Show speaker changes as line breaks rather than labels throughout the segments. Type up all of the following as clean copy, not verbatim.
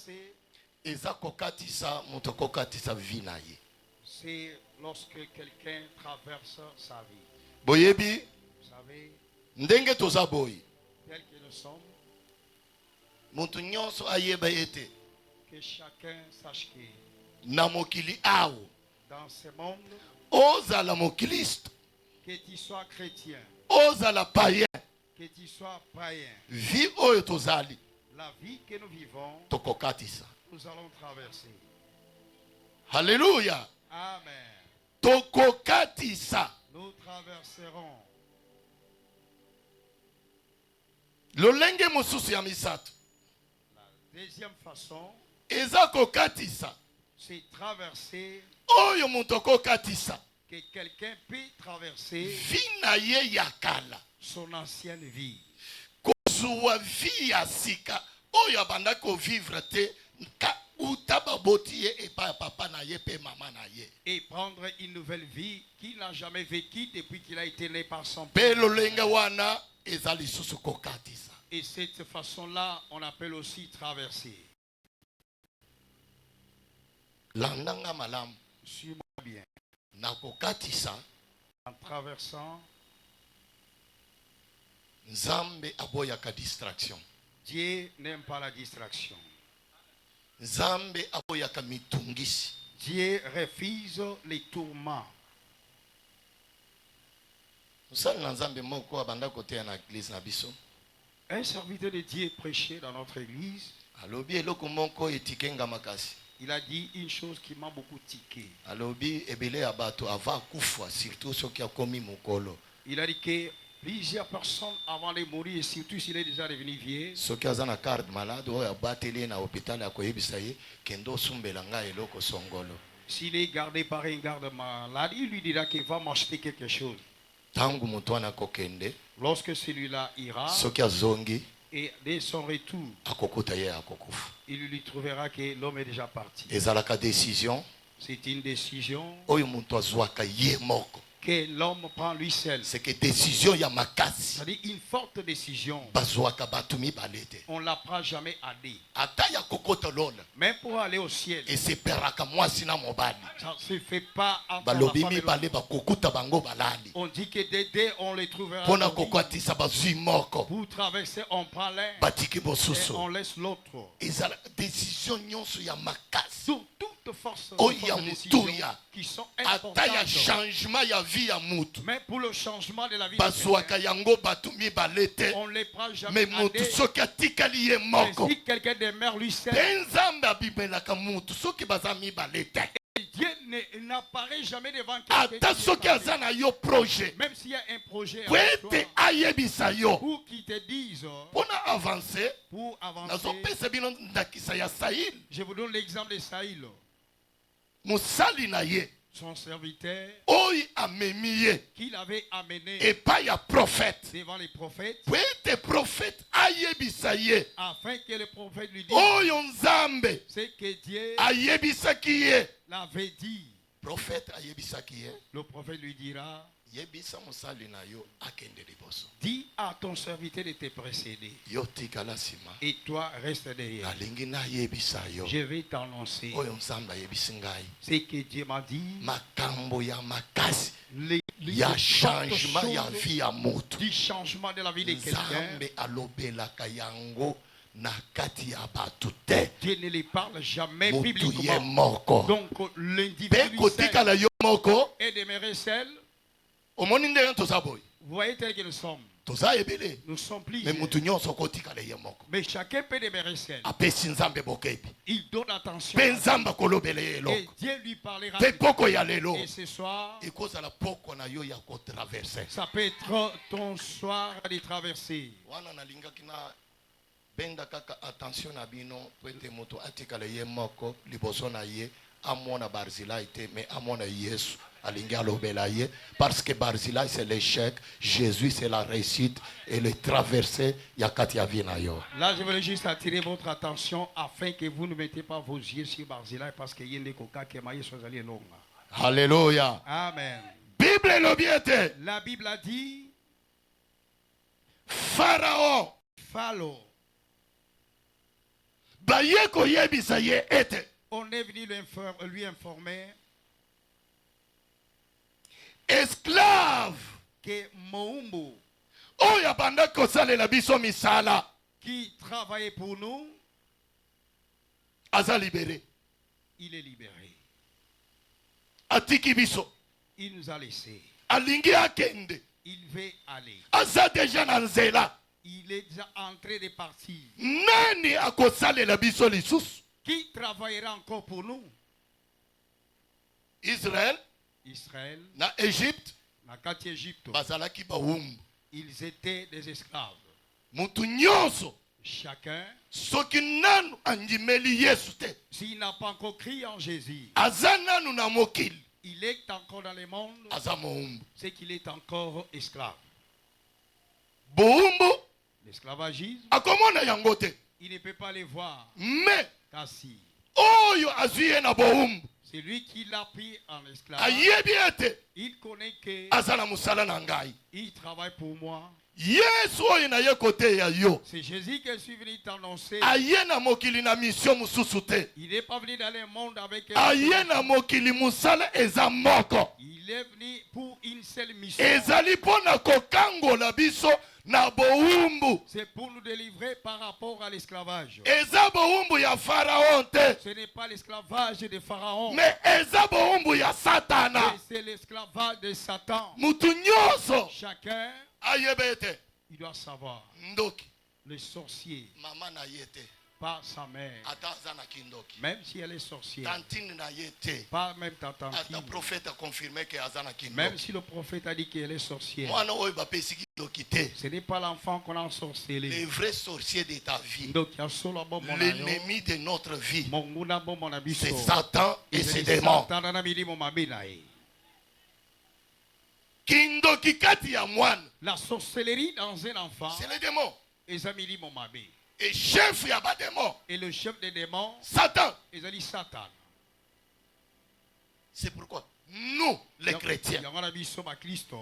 traverser, c'est lorsque quelqu'un traverse sa vie.
Boyebi,
Vous savez,
ndenge toza boy.
tel que nous sommes,
Muntu nyonso ayeba ete
que chacun sache que
na mokili awo
dans ce monde,
ozala mokristo,
que tu sois chrétien,
ozala païen,
que tu sois païen,
vi oyo tozali
la vie que nous vivons,
tokokatisa.
nous allons traverser.
Hallelujah.
Amen.
Tokokatisa.
Nous traverserons.
Lolenge mosusu ya misato
La deuxième façon,
eza kokatisa
c'est traverser,
oyo moto akokatisa
que quelqu'un peut traverser
vi na ye ya kala,
son ancienne vie.
kozwa vi ya sika oyo abandaki kovivre te ka uta baboti ye epai ya papa na ye pe mama na ye,
Et prendre une nouvelle vie qu'il n'a jamais vécue depuis qu'il a été né par son
pe
père.
lolenge wana eza lisusu kokatisa.
Et cette façon-là, on appelle aussi traverser.
Landanga malamu
Suis-moi bien.
na kokatisa,
En traversant,
nzambe aboyaka distraction,
Dieu n'aime pas la distraction.
nzambe aboyaka mitungisi.
Dieu refuse les tourments.
Mosali na nzambe moko abanda koteya na eglise na biso
Un serviteur de Dieu prêchait dans notre église.
alobi eloko moko etikenga makasi.
Il a dit une chose qui m'a beaucoup tiqué.
Alobi ebele ya bato ava kufa surtout soki akomi mokolo,
Il a dit que plusieurs personnes avant de mourir, et surtout s'il est déjà devenu vieux,
soki aza na carte malade oyo abateli ye na hôpital akoyebisa ye kende osumbela ngai eloko songolo.
s'il est gardé par un garde malade, il lui dira qu'il va m'acheter quelque chose.
Tangu moto wana akokende,
Lorsque celui-là ira,
soki azongi
et dès son retour,
akokuta ye akokufa.
il lui trouvera que l'homme est déjà parti.
Ezalaka décision
C'est une décision
oyo moto azwaka ye moko.
que l'homme prend lui seul.
C'est que décision ya makasi
C'est-à-dire une forte décision.
bazwaka bato mibale te.
On ne la prend jamais à deux.
Ata ya kokota lona
Même pour aller au ciel,
eseperaka mwasi na mobali.
ça ne se fait pas entre la
Balobi
femme et
mibale
l'homme.
bakokuta bango balali.
On dit que des deux, on les trouvera.
Pona
au lit.
kokwatisa bazwi moko
Pour traverser, on prend l'un
batiki
et
bosusu.
on laisse l'autre.
Ezala décision nyonso ya makasi
Sous toute force
Oh,
de
ya
décisions
mutuya.
qui sont
ata ya
importantes.
changement ya vie ya mutu
Mais pour le changement de la vie de
bazwaka
quelqu'un,
yango bato mibale te.
on ne les prend jamais
Mais
à
mutu
deux.
soki atikali ye
Mais
moko
si quelqu'un demeure lui seul,
mpe nzambe abibelaka mutu soki baza mibale te.
Dieu n'apparaît jamais devant quelqu'un.
Ata
qui
soki
est
aza na yo projet
même s'il y a un projet
po
avec toi,
ete ayebisa yo
pour qu'ils te disent,
mpona avancer.
pour avancer.
Nazopesa bino ndakisa ya Saïl,
Je vous donne l'exemple de Saïl,
mosali na ye
son serviteur,
oyo amemi ye
qu'il avait amené
epai ya prophète
devant les prophètes,
po ete prophète ayebisa ye
afin que le prophète lui dise
oyo nzambe
ce que Dieu
ayebisaki ye.
l'avait dit.
Prophète ayebisaki ye,
Le prophète lui dira,
yebisa mosali na yo akende liboso,
dis à ton serviteur de te précéder
yo tikala nsima.
et toi reste derrière.
Nalingi nayebisa yo
Je vais t'annoncer
oyo nzambe ayebisi ngai,
ce que Dieu m'a dit.
makambo ya makasi
Les
ya
fortes
changement ya
choses
vie ya motu.
du changement de la vie de quelqu'un.
Nzambe alobelaka yango na kati ya bato te,
Dieu ne les parle jamais
motu ye
publiquement.
moko.
Donc
Mpe
l'individu seul
kotikala yo moko.
est demeuré seul.
Omoni ndenge toza boye,
Vous voyez tel que nous sommes.
toza ebele,
Nous sommes
me
plusieurs.
mutu nyonso kotikala ye moko.
Mais chacun peut demeurer seul.
Apesi nzambe bokebi,
Il donne attention.
mpe nzambe akolobela ye
Et
eloko,
Dieu lui parlera.
mpe poko ya lelo
Et ce soir,
ekozala poko na yo ya kotraverse.
ça peut être ton soir de traverser.
Wana nalingaki na benda kaka attention na bino po ete moto atikala ye moko liboso na ye amona Barzilai te, mais amona Yesu alingi alobela ye, parce que Barzilai c'est l'échec, Jésus c'est la réussite et le traversé ya kati ya vie na yo.
Là, je voulais juste attirer votre attention afin que vous ne mettez pas vos yeux sur Barzilai parce qu'il y a des coca qui maillent sur les longues.
Alléluia.
Amen.
Bible elobi ete
La Bible a dit,
Pharaon
Pharaon,
baye koyebisa ye ete
On est venu lui informer
esclave
que Moumbu,
oyo abandaki kosalela biso misala
qui travaillait pour nous,
aza libéré,
il est libéré.
atiki biso,
Il nous a laissés.
alingi akende,
Il veut aller.
aza deja na nzela.
Il est déjà en train de partir.
Nani akosalela biso lisusu?
Qui travaillera encore pour nous?
Israël
Israël,
na Égypte
na kati Égypte,
bazalaki bawumbu.
ils étaient des esclaves.
Mutu nyonso
Chacun,
soki nanu andimeli Yesu te,
s'il n'a pas encore crié en Jésus,
aza nanu na mokili,
il est encore dans le monde,
aza mowumbu.
c'est qu'il est encore esclave.
Bowumbu
L'esclavagisme,
akomona yango te,
il ne peut pas les voir.
mais
Car si,
oyo azwi ye na bowumbu
c'est lui qui l'a pris en esclave.
ayebi ete
Il connaît que
aza na musala na ngai.
il travaille pour moi.
Yesu oyo na ye kote ya yo
C'est Jésus qui est venu t'annoncer.
aye na mokili na mission mosusu te,
Il n'est pas venu dans le monde avec
aye na mokili musala eza moko,
il est venu pour une seule mission.
ezali mpo na kokangola biso na bowumbu.
C'est pour nous délivrer par rapport à l'esclavage.
Eza bowumbu ya Pharaon te,
Ce n'est pas l'esclavage de Pharaon,
mais eza bowumbu ya Satana.
mais c'est l'esclavage de Satan.
Mutu nyonso
Chacun,
ayebe ete
il doit savoir.
ndoki
Le sorcier,
mama na ye te,
pas sa mère,
ata aza na kindoki,
même si elle est sorcière,
tantine na ye te,
pas même ta tante,
ata prophète akonfirme ke aza na
même
kindoki.
si le prophète a dit qu'elle est sorcière.
Mwana oyo bapesi kindoki te,
Ce n'est pas l'enfant qu'on a
le
ensorcelé.
vrai sorcier de ta vie,
Donc, il y a solo bon mon
l'ennemi de notre vie,
Monguna bon mon abisso.
c'est Satan et ses démons.
Satan na mili mon mabinae.
Kindoki kati ya mwana,
La sorcellerie dans un enfant,
c'est les démons.
Ezamili mon mabé.
Et chef ya ba démons,
Et le chef des démons,
Satan.
Ezali Satan.
C'est pourquoi nous, les chrétiens,
Yango na biso ba Kristo.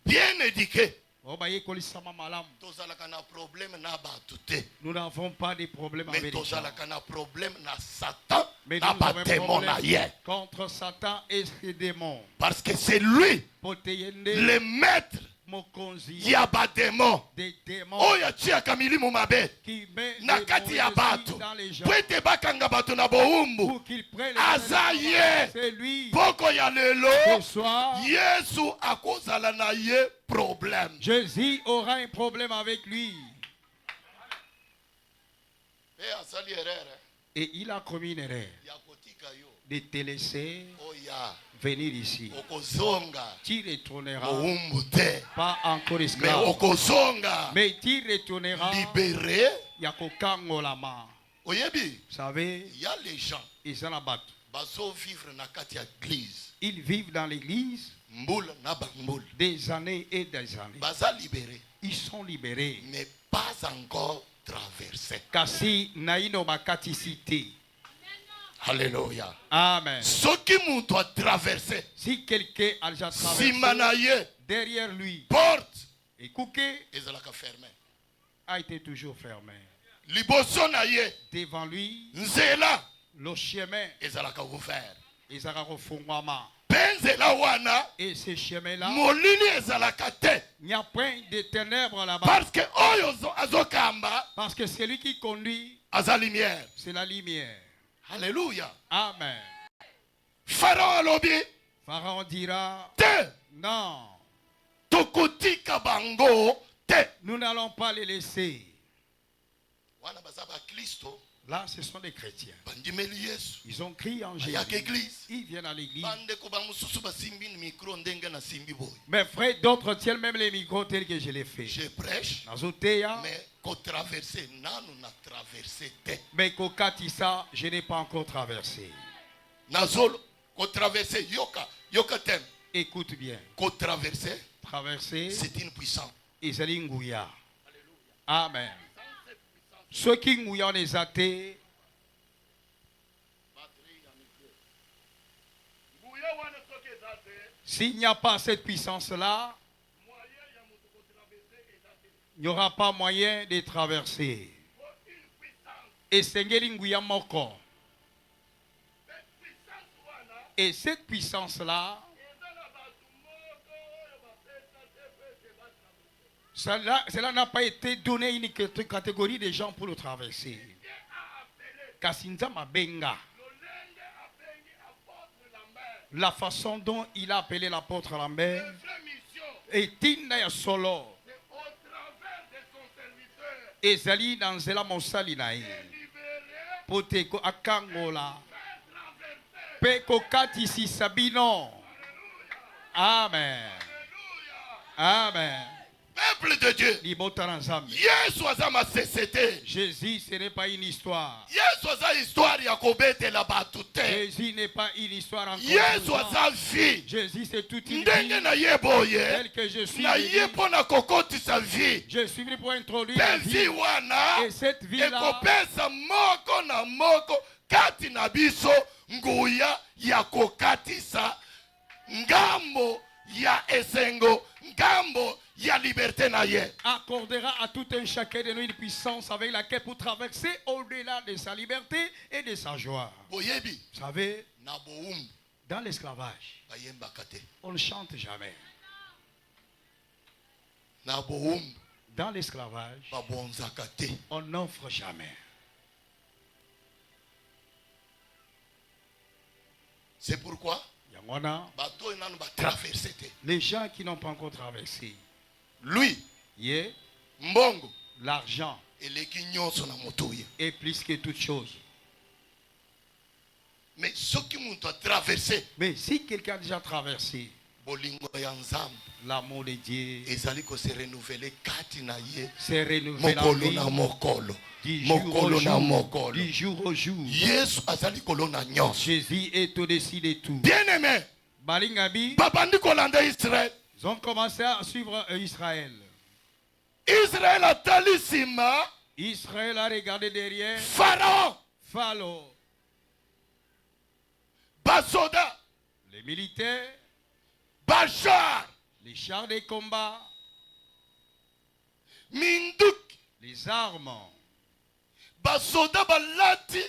bien éduqués,
Obaye kolisama malam.
tozalaka na problème na batu te,
Nous n'avons pas de problème
mais
avec les gens.
tozalaka na problème na Satan,
Mais
na
nous avons un
badémon na ye,
problème contre Satan et ses démons.
parce que c'est lui
Poteyende
le maître
mokonzi
ya badémon
des démons
oyo atiaka milimu mabe
qui met
na
des
kati ya
mauvais
bato
esprits dans les gens
po ete bakanga bato na bowumbu.
pour qu'ils prennent
Aza ye.
c'est lui.
Poko ya lelo
Ce soir,
Yesu akozala na ye problème.
Jésus aura un problème avec lui.
Pe asali erreur
Et il a commis une erreur
ya kotika yo
de te laisser
oya
venir ici.
okozonga
Tu retourneras
bowumbu te,
pas encore
mais
esclave,
okozonga
mais tu retourneras
libéré.
Yakokangolama.
Oyebi,
Vous savez,
il y a les gens
ils en abattent.
bazo vivre na kati ya église
Ils vivent dans l'église
mbula na bambula,
des années et des années.
baza libéré
Ils sont libérés.
mais pas encore traversé.
Kasi naino makatisité.
Alléluia.
Amen.
Soki mutu a traversé
Si quelqu'un a déjà traversé
sima na ye
derrière lui,
porte
et Kouké
ezalaka fermé,
a été toujours fermé.
liboso na ye
Devant lui,
nzela
le chemin
ezalaka ouvert,
ezalaka kofungwama.
mpe nzela wana
Et ce chemin-là,
molili ezalaka te,
il n'y a point de ténèbres là-bas.
parce que oyo azokamba
Parce que celui qui conduit,
aza lumière.
c'est la lumière.
Alléluia.
Amen.
Pharaon alobi
Pharaon dira,
te
non,
tokotika bango te.
nous n'allons pas les laisser.
Wana baza ba Kristo
Là, ce sont des chrétiens.
bandimeli Yesu
Ils ont crié en Jésus.
ayaka église,
Ils viennent à l'église.
bandeko bamosusu basimbi micro ndenge na simbi boy.
Mes frères, d'autres tiennent même les micros tels que je l'ai fait.
Je prêche,
Nazoteya,
mais ko traverser nanu na traverser te.
mais Kokatissa, je n'ai pas encore traversé.
Nazolo ko traverser yoka tem.
Écoute bien.
Ko traverser
Traverser,
c'est une puissance.
Ezali Ngouya. Amen. Ceux qui Ngouya les athées, s'il n'y a pas cette puissance-là, il n'y aura pas moyen de traverser. esengeli nguya moko. Et cette puissance-là, cela n'a pas été donné à une catégorie de gens pour le traverser. Kasinza Mabenga. La façon dont il a appelé l'apôtre Lambert et Tinda Solo. Ezali dans Zela Monsali Naï. Poteko Akangola. Peko Katisi Sabino. Amen. Amen.
Peuple de Dieu. Yesu azama cecete.
Jésus, ce n'est pas une histoire.
Yesu aza histoire ya kobetela batu te.
Jésus n'est pas une histoire encore.
Yesu aza vie.
Jésus, c'est toute une vie.
Ndenge na yeboye.
Tel que je suis.
Na yepo na kokoti sa vie.
Je suis venu pour introduire la vie.
Wana.
Et cette vie-là.
Ekopesa moko na moko kati na biso nguya ya kokatisa ngambo ya esengo ngambo ya liberté na ye.
Accordera à tout un chacun de nous une puissance avec laquelle pour traverser au-delà de sa liberté et de sa joie.
Boyebi.
Vous savez,
na boum.
Dans l'esclavage, on ne chante jamais.
Na boum.
Dans l'esclavage, on n'offre jamais.
C'est pourquoi
les gens qui n'ont pas encore traversé,
lui,
mbongo, l'argent
est
plus que toute chose.
Mais ceux qui m'ont traversé,
mais si quelqu'un a déjà traversé, l'amour de Dieu
se renouveler
du jour au jour. Jésus est au-dessus de tout.
Bien-aimé, ils
ont commencé à suivre Israël.
Israël a talisima.
Israël a regardé derrière. Pharaon.
Basoda.
Les militaires.
Bachar.
Les chars de combat.
Minduk.
Les armes.
Basoda balati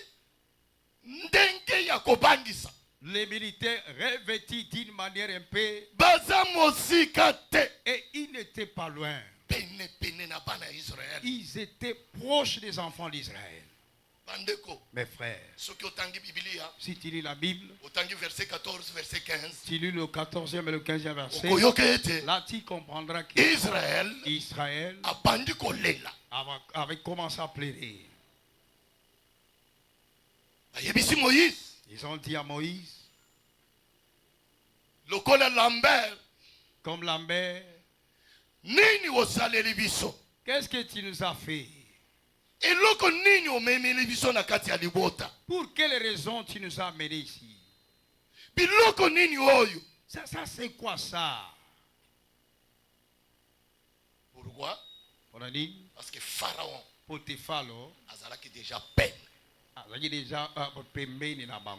ndenge ya kobangisa.
Les militaires revêtis d'une manière un peu. Et ils n'étaient pas loin. Ils étaient proches des enfants d'Israël. Mes frères, si tu lis la Bible,
verset 14, verset 15,
tu lis le 14e et le 15e verset, là tu comprendras que Israël avait commencé à plaider. Ils ont dit à Moïse, comme Lambert, qu'est-ce que tu nous as fait? Pour quelle raison tu nous as amenés ici? Ça c'est quoi ça?
Pourquoi?
On a dit,
parce que Pharaon
a
déjà peine.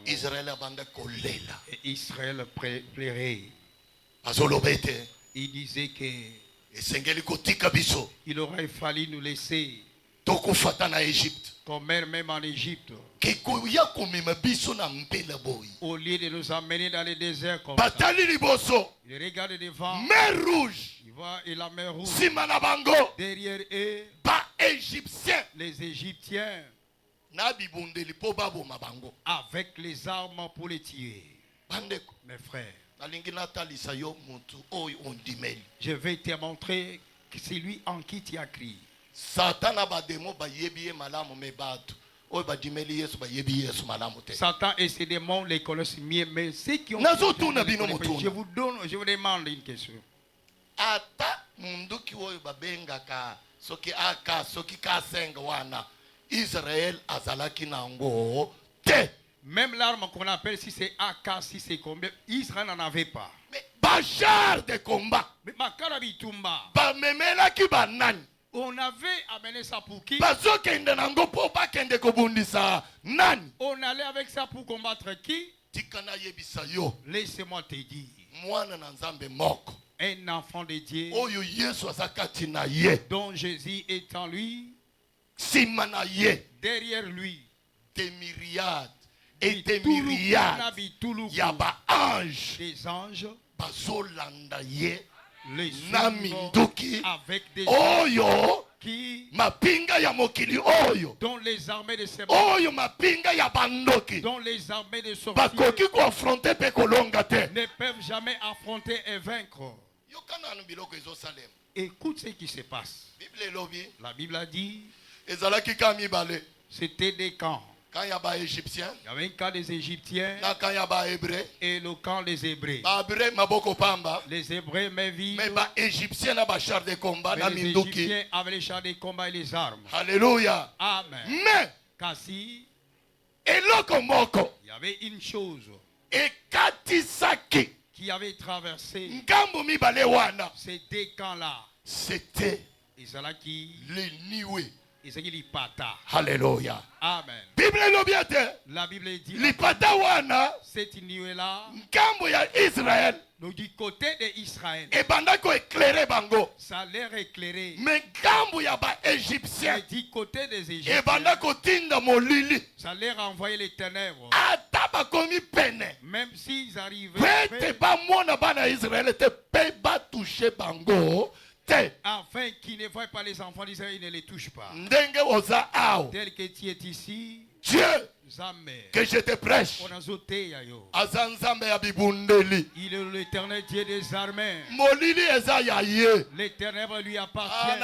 Israël et Israël plairait. Il disait que il aurait fallu nous laisser comme même en Égypte, au lieu de nous amener dans les déserts comme ça. Il regarde devant,
mer rouge,
il voit et la mer rouge, derrière eux, les Égyptiens avec les armes pour les tuer. Mes frères, je vais te montrer que c'est lui en qui tu as crié. Satan et ses démons les connaissent mieux, mais ceux qui ont je vous demande une question.
Israël azalaki nango te.
Même l'arme qu'on appelle, si c'est AK, si c'est combien, Israël n'en avait pas.
Mais Bachar de combat.
Mais Makarabitumba.
Ba memela ki banani.
On avait amené ça pour qui?
Bazo kende nango po ba kende kobundisa nani.
On allait avec ça pour combattre qui?
Tikana yebisa yo.
Laisse-moi te dire.
Mwana na Nzambe moko.
Un enfant de Dieu.
Oyo Yesu azakati na ye.
Dont Jésus est en lui.
Simana ye.
derrière lui,
des myriades et des myriades, il y a des anges,
des anges,
les
avec des
oyo
qui,
mapinga ya mokili oyo,
dont les armées de ces
oyo mapinga ya bandoki,
dont les armées de sorciers
bakoki ko affronter pe kolonga te,
ne peuvent jamais affronter et vaincre. Écoute ce qui se passe. La Bible a dit, c'était des camps.
Quand il y a des Égyptiens,
il y avait un camp des Égyptiens
quand il y a des Hébreux,
et le camp des Hébreux.
Les
Hébreux mais vivent.
Mais les Égyptiens avaient des chars de combat.
Les Égyptiens avaient les chars de combat et les armes.
Alléluia.
Amen.
Mais,
Kasi,
il
y avait une chose qui avait traversé ces deux camps-là.
C'était
les
nuées.
Alléluia. Amen. La Bible dit cette nuée-là,
Israël,
du côté d'Israël, ça a l'air éclairé.
Mais Égyptien,
du côté des Égyptiens, ça a l'air envoyer les ténèbres. Même s'ils arrivaient, afin qu'ils ne voient pas les enfants d'Israël, ils ne les touchent pas. Tel que tu es ici,
Dieu que je te prêche,
il est l'Éternel Dieu des armées. Les ténèbres lui appartiennent.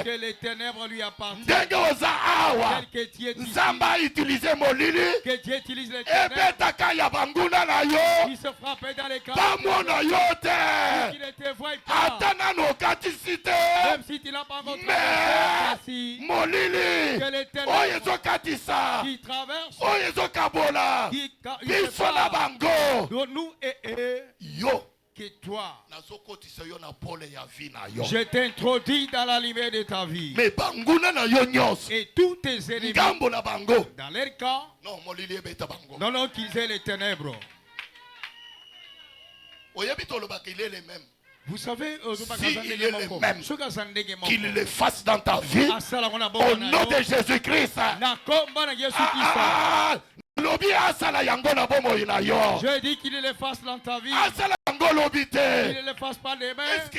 Que les ténèbres lui appartiennent. Tel que tu es ici, que Dieu utilise les ténèbres, qui se frappent dans les camps, qui ne te voient pas, même si tu n'as pas encore traversé, que les ténèbres qui traversent, qui se nous et que toi, je t'introduis dans la lumière de ta vie. Et tous tes ennemis, dans leur camp, non, qu'ils aient les ténèbres. Vous savez,
s'il est le même, qu'il le fasse dans ta vie, au nom de Jésus-Christ.
Je dis qu'il le fasse dans ta vie. Qu'il ne le fasse pas demain.
Est-ce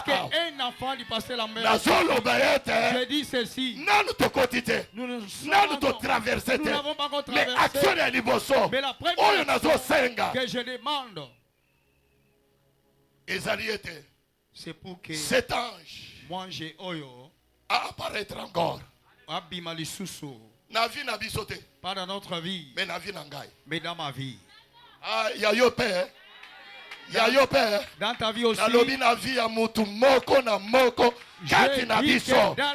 qu'un enfant du pasteur Lambert, je dis ceci, nous n'avons pas encore traversé, mais la première chose que je demande, c'est pour que
cet ange
moi j'ai oyo
apparaître encore. Pas
dans notre vie, mais dans ma vie.
Ah, il y a yo père.
Dans ta vie aussi.
Dans la vie
dans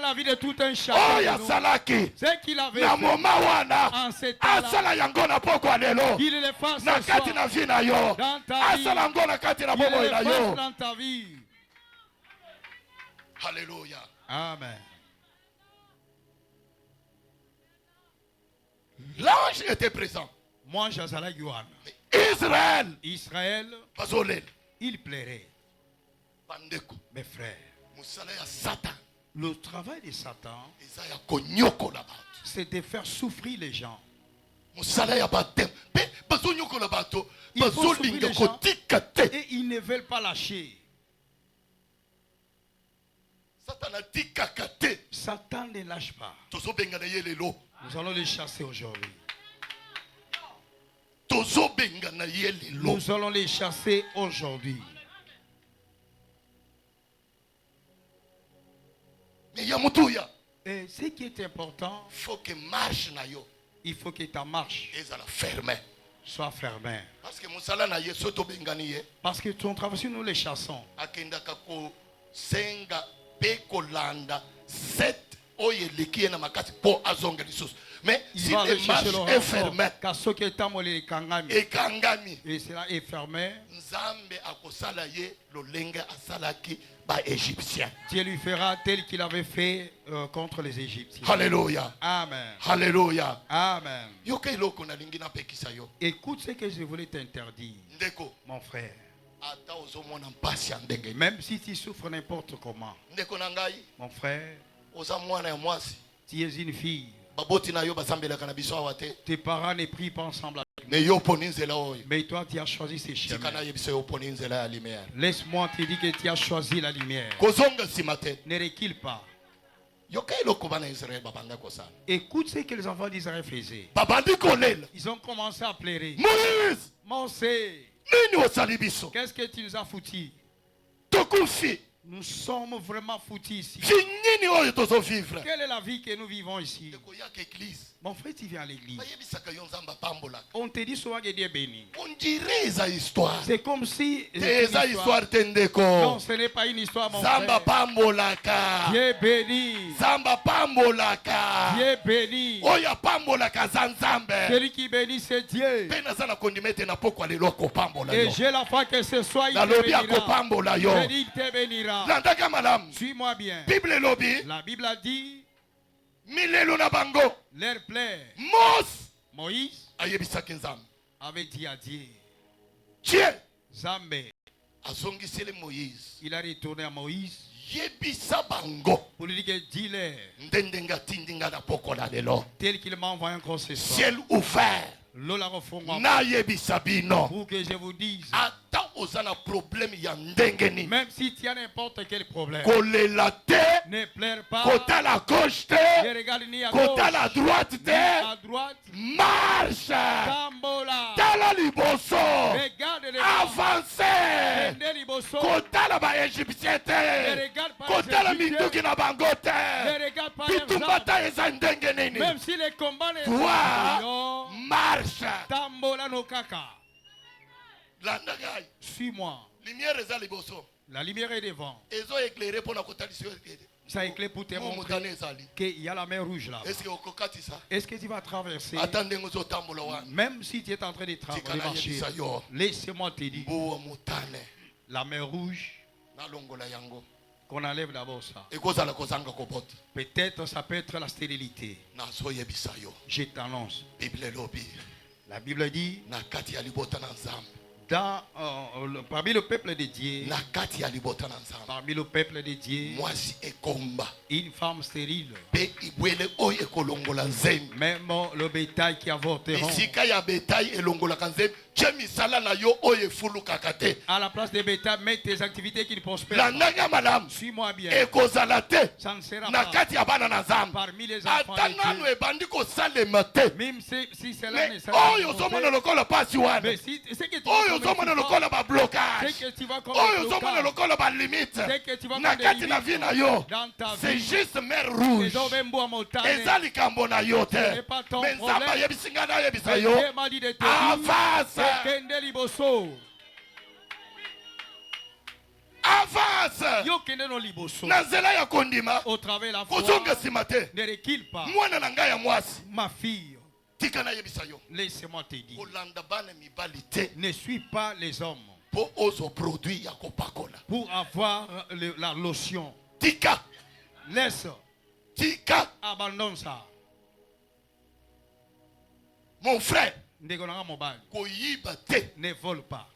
la vie de tout un chacun. C'est qu'il avait fait en ce temps-là. Il le fasse dans ta vie. Il le fasse dans ta vie.
Alléluia.
Amen.
L'ange était présent.
Moi, Jazala Yuan. Israël, il plairait. Mes frères, le travail de Satan, c'est de faire souffrir les gens. Il faut souffrir les gens et ils ne veulent pas lâcher. Satan ne lâche pas. Nous allons les chasser aujourd'hui. Nous allons les chasser aujourd'hui. Et ce qui est important, il faut que ta marche soit fermée. Parce que ton travail, si nous les chassons, mais si le marche est fermé, et cela est fermé, Dieu lui fera tel qu'il avait fait contre les Égyptiens.
Alléluia.
Amen.
Alléluia.
Amen. Écoute ce que je voulais t'interdire, mon frère. Même si tu souffres n'importe comment, mon frère,
Tu es une fille. Tes parents ne prient pas ensemble avec nous. Mais toi, tu as choisi ces chemins. Laisse-moi te dire que tu as choisi la lumière. Ne recule pas. Écoute ce que les enfants d'Israël faisaient. Ils ont commencé à pleurer. Moïse, qu'est-ce que tu nous as foutu? Nous sommes vraiment foutus ici. Quelle est la vie que nous vivons ici? Mon frère, tu viens à l'église. On te dit souvent que Dieu est béni. C'est comme si... Non, ce n'est pas une histoire, mon frère. Dieu est béni. Dieu est béni. Celui qui bénit, c'est Dieu. Et j'ai la foi que ce soit il te bénira. Il te bénira. Suis-moi bien. La Bible a dit... Leur plaît. Moïse avait dit à Dieu. Zambé. Il a retourné à Moïse. Pour lui dire que dis-leur. Tel qu'il m'a envoyé encore ce soir.
Ciel ouvert.
Pour que je vous dise.
Même
si tu as n'importe quel problème,
ne
pleure pas.
Côté à la gauche,
ne regarde ni à
côté à la droite, marche. Avancez. Côté à la Égyptien, côté à la Minduki na Bangote.
Même si les combats ne
sont marche.
Suis-moi. La lumière est devant. Ça éclaire pour te montrer qu'il y a la mer rouge là. Est-ce que tu vas traverser? Même si tu es en train de marcher, laisse-moi te dire. La mer rouge, qu'on enlève d'abord ça. Peut-être ça peut être la stérilité. Je t'annonce. La Bible dit parmi le peuple de Dieu, une femme stérile, même le bétail qui avorteront, à la place des bétails, mets tes activités qui ne prospèrent pas. Suis-moi bien. Ça ne sera pas parmi les enfants de Dieu. Même si cela ne sera pas. Mais si c'est que tu vas
c'est juste mer rouge. Avance.
Au travers la foi, ne recule pas. Ma fille, laisse-moi te dire, ne suis pas les hommes pour avoir la lotion. Laisse. Abandonne ça.
Mon frère,
ne vole pas.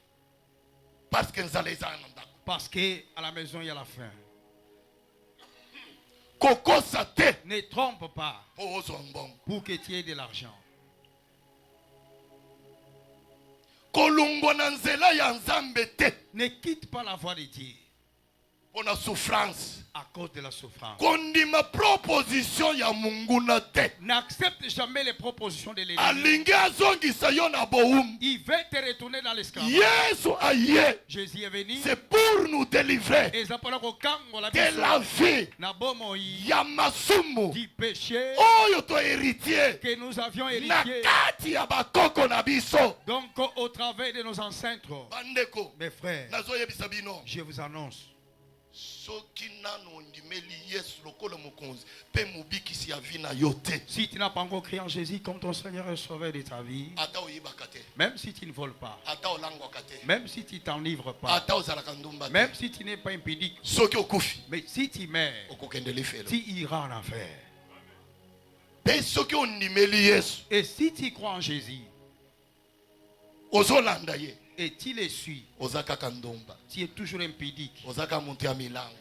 Parce qu'à
la maison il y a la faim. Ne trompe pas pour que tu aies de l'argent. Ne quitte pas la voie de Dieu.
On a souffrance.
À cause de la souffrance. N'accepte jamais les propositions de l'ennemi. Il veut te retourner dans l'esclavage. Jésus est venu.
C'est pour nous délivrer de la vie.
Du péché que nous avions hérité. Donc au travers de nos ancêtres. Mes frères, je vous annonce. Si tu n'as pas encore crié en Jésus comme ton Seigneur et Sauveur de ta vie, même si tu ne voles pas, même si tu ne t'enivres pas, même si tu n'es pas impudique, mais si tu meurs, tu iras en enfer. Et si tu crois en Jésus, et tu les suis, tu es toujours impudique,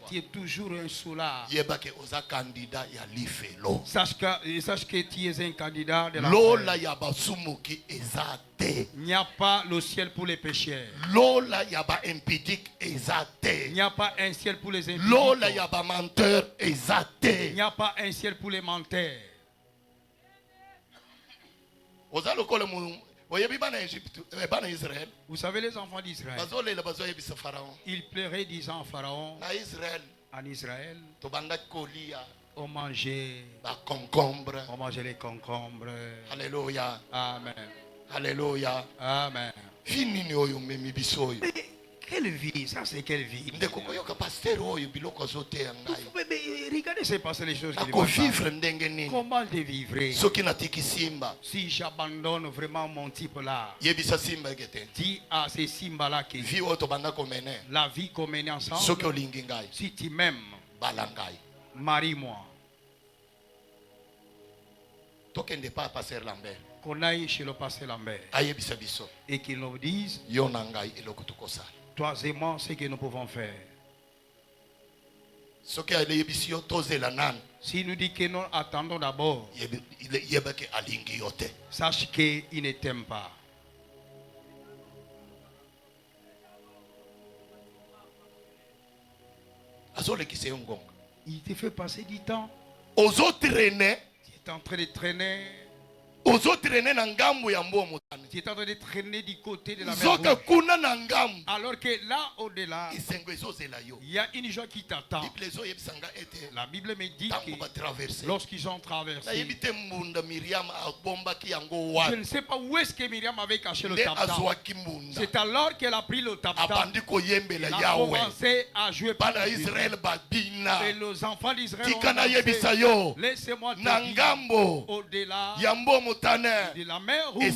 tu es toujours un soulard. Sache que tu es un candidat de la il n'y a pas le ciel pour les pécheurs. Il n'y a pas un ciel pour les impudiques. Il n'y a pas un ciel pour les menteurs. Vous savez, les enfants d'Israël, ils pleuraient disant à Pharaon, en Israël, on mangeait les concombres.
Alléluia.
Amen.
Alléluia.
Amen. Quelle vie, ça c'est quelle vie. Regardez, c'est passé les choses qui vivent. Comment te vivre si j'abandonne vraiment mon type là? Dis à ces Simba là que la vie qu'on mène ensemble, si tu m'aimes, marie-moi. Qu'on aille chez le pasteur Lambert et qu'il nous dise, toi et moi, ce que nous pouvons faire. Si nous dit que nous attendons d'abord, sache qu'il ne t'aime pas. Il te fait passer du temps. Tu es en train de traîner. Tu es en train de traîner du côté de la mer Rouge. Alors que là au-delà, il y a une joie qui t'attend. La Bible me dit que lorsqu'ils ont traversé, je ne sais pas où est-ce que Myriam avait caché le tam-tam. C'est alors qu'elle a pris le tam-tam. Elle a commencé à jouer par Dieu. Et les enfants d'Israël ont dit, laissez-moi te dire, au-delà de la mer Rouge,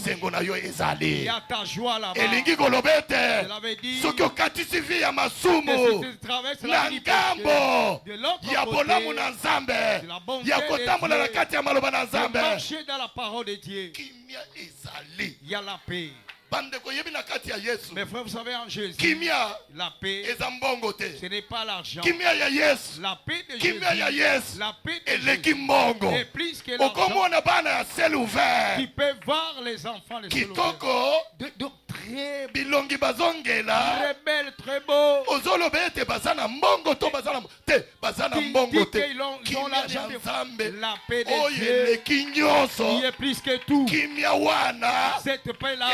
il y a ta joie là-bas. Je l'avais dit, que si tu traverses la vie de l'autre côté, de la bonté de Dieu, de marcher dans la parole de Dieu, il y a la paix. Mes frères, vous savez, en Jésus, la paix, ce n'est pas l'argent. La paix de Jésus, la paix de Jésus est plus que l'argent, qui peut voir les enfants les ciel ouvert. Donc très belle, très beau. Qui dit qu'ils ont l'argent de la paix de Dieu, qui est plus que tout. Cette paix-là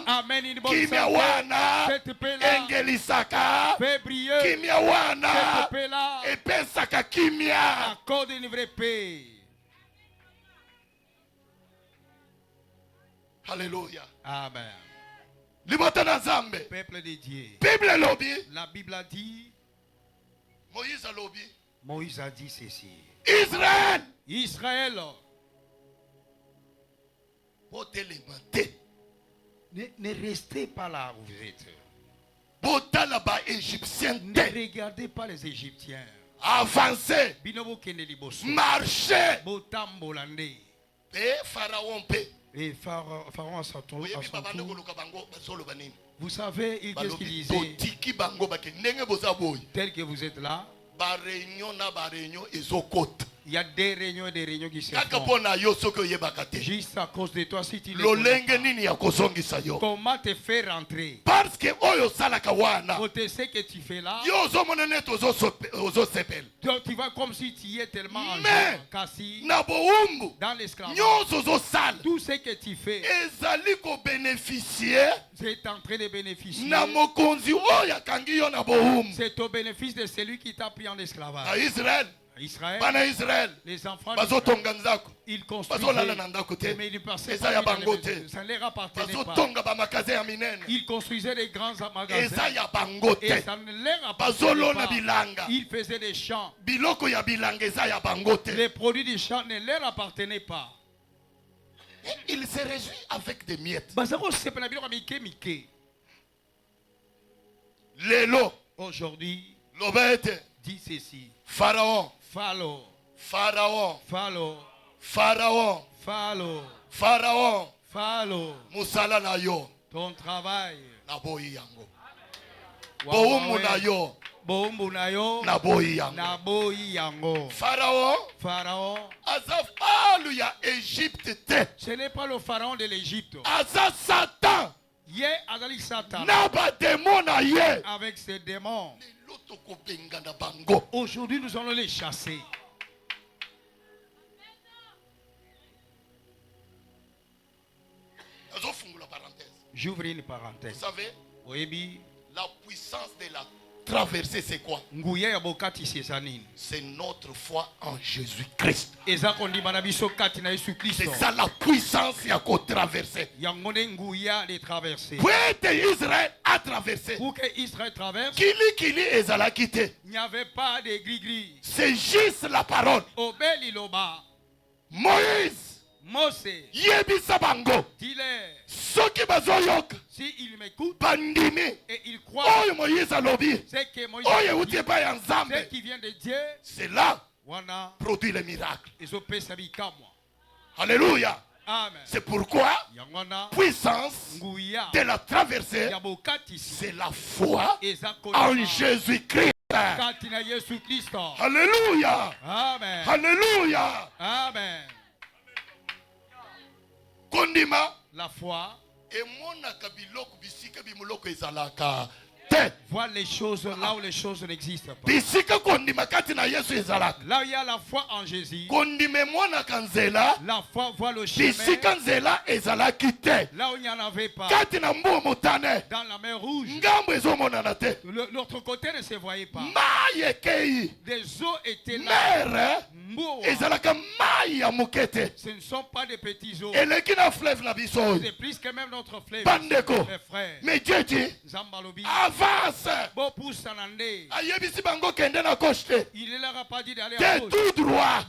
amène une bonne santé. Cette paix-là fait briller. Cette paix-là accorde une vraie paix.
Alléluia.
Amen. Peuple de Dieu. La Bible a dit, Moïse a dit ceci. Israël. Ne restez pas là où vous êtes. Ne regardez pas les Égyptiens.
Avancez. Marchez.
Et Pharaon à son tour. Vous savez, qu'est-ce qu'il disait? Tel que vous êtes là, il y a des réunions et des réunions qui se font. Juste à cause de toi, si tu ne connais pas. Comment te faire rentrer?
Parce que
pour te ce que tu fais là, donc tu vas comme si tu y es tellement en joie. Dans l'esclavage, tout ce que tu fais, c'est en train de bénéficier. C'est au bénéfice de celui qui t'a pris en esclavage. Israël, les enfants d'Israël, ils construisaient, mais ils passaient pas, ça ne leur appartenait pas. Ils construisaient des grands magasins et ça ne leur appartenait pas. Ils faisaient des champs. Les produits du champ ne leur appartenaient pas.
Il se réjouit avec des miettes.
Aujourd'hui, dit ceci.
Pharaon. Musala na yo.
Ton travail.
Naboyi yango.
Boumbu
na yo. Naboyi
yango.
Pharaon. Azafalu ya Égypte te.
Ce n'est pas le pharaon de l'Égypte.
Asa Satan.
Azali Satan.
Naba démon na ye.
Avec ses démons.
Bango.
Aujourd'hui, nous allons les chasser. J'ouvre une parenthèse.
Vous savez,
oui,
la puissance de la traversée, c'est quoi? C'est notre foi en Jésus-Christ. C'est ça la puissance à traverser. Pour Israël a traversé.
Pour que Israël traverse,
Kili ezala quitté.
Il n'y avait pas de gris-gris.
C'est juste la parole. Moïse. Yebisa bango. Soki bazoyoka.
Si il m'écoute
bandimi
et il croit
oyo Moïse alobi.
C'est que Moïse
ce
qui vient de Dieu.
C'est là produit le miracle. Alléluia.
Amen.
C'est pourquoi puissance de la traversée, c'est la foi en Jésus-Christ. Alléluia.
Amen.
Alléluia.
Amen.
Kondima
la foi
et
voir les choses là où les choses n'existent pas. Là où il y a la foi en Jésus,
la
foi voit le chemin. Là où il n'y en avait pas, dans la mer Rouge, l'autre côté ne se voyait pas. Des eaux étaient là. Ce ne sont pas des petits eaux. C'est plus que même notre fleuve. Mes frères.
Mais Dieu dit, avance.
Il ne leur a pas dit d'aller
à gauche. Tout droit.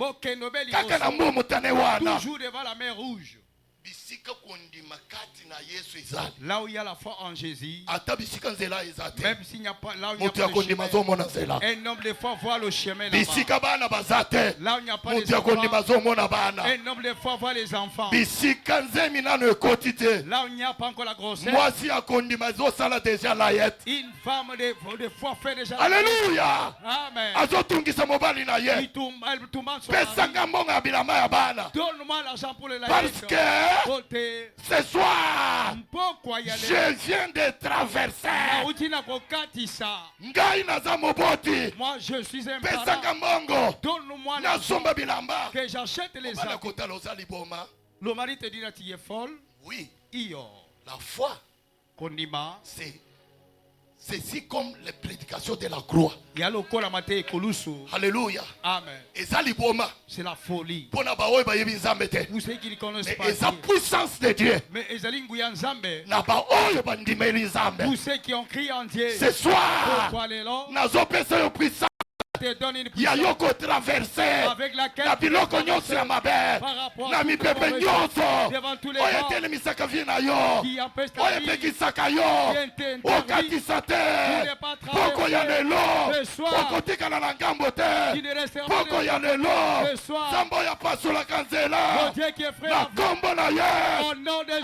Toujours devant la mer Rouge. Là où il y a la foi en Jésus, même s'il n'y a pas, là où il n'y a pas de chemin, un homme de foi voit le chemin là-bas. Là où il n'y a pas de enfants, un homme de foi voit les enfants. Là où il n'y a pas encore la grossesse, une femme de foi fait déjà.
Alléluia.
Amen.
Elle
donne-moi l'argent pour les
parce que ce soir, je viens de traverser.
Moi, je suis un parent. Donne-moi l'argent que j'achète les habits. Le mari te dit que tu es folle.
Oui.
Iyo.
La foi, c'est comme les prédications de la croix. Alléluia.
Amen. C'est la folie.
Vous
savez qu'ils connaissent pas.
Mais la puissance de Dieu.
Mais
vous
savez qui ont crié en Dieu.
Ce soir,
te donne une
puissance avec laquelle devant tous les gens qui empêchent ta vie, qui t'interdisent, qui n'est pas traversé ce soir, qui ne restera pas ce soir. Le Dieu qui effraie au nom de Jésus,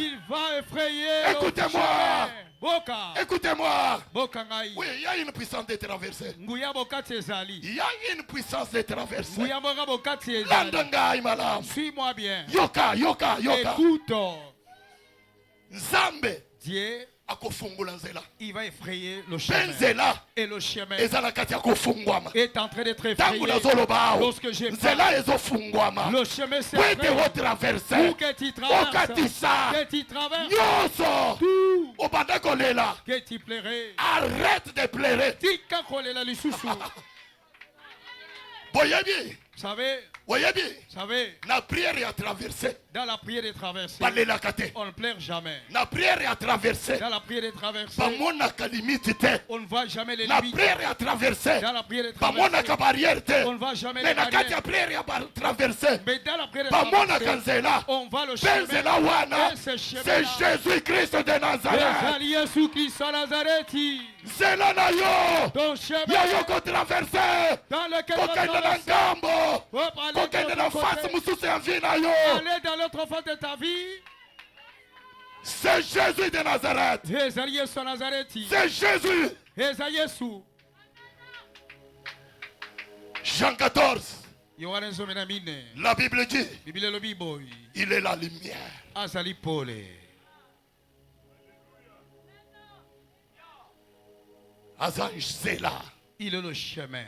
il va effrayer. Écoutez-moi. Écoutez-moi.
Oui,
il y a une puissance de traverser. Il y a une puissance de traverser.
Suis-moi bien.
Yoka.
Écoute.
Nzambe.
Dieu. Il va effrayer le chemin. Et le chemin est en train d'être effrayé. Lorsque j'ai le chemin s'est effrayé. Pour que tu traverses. Tout. Que tu plairais.
Arrête de pleurer.
Vous savez,
la prière est à traverser.
Dans la prière de traverser, on ne pleure jamais.
La prière est à traverser.
Dans la prière de traverser, on ne voit jamais les limites.
La prière est à traverser.
Dans la prière de traverser, on ne voit jamais les barrières.
Mais dans la prière est à traverser,
on voit le chemin.
C'est Jésus-Christ de
Nazareth.
C'est là
ton chemin
dans lequel
aller dans l'autre face de ta vie.
C'est Jésus de Nazareth. C'est Jésus. Jean 14. La Bible dit, il est la lumière.
Il est le chemin.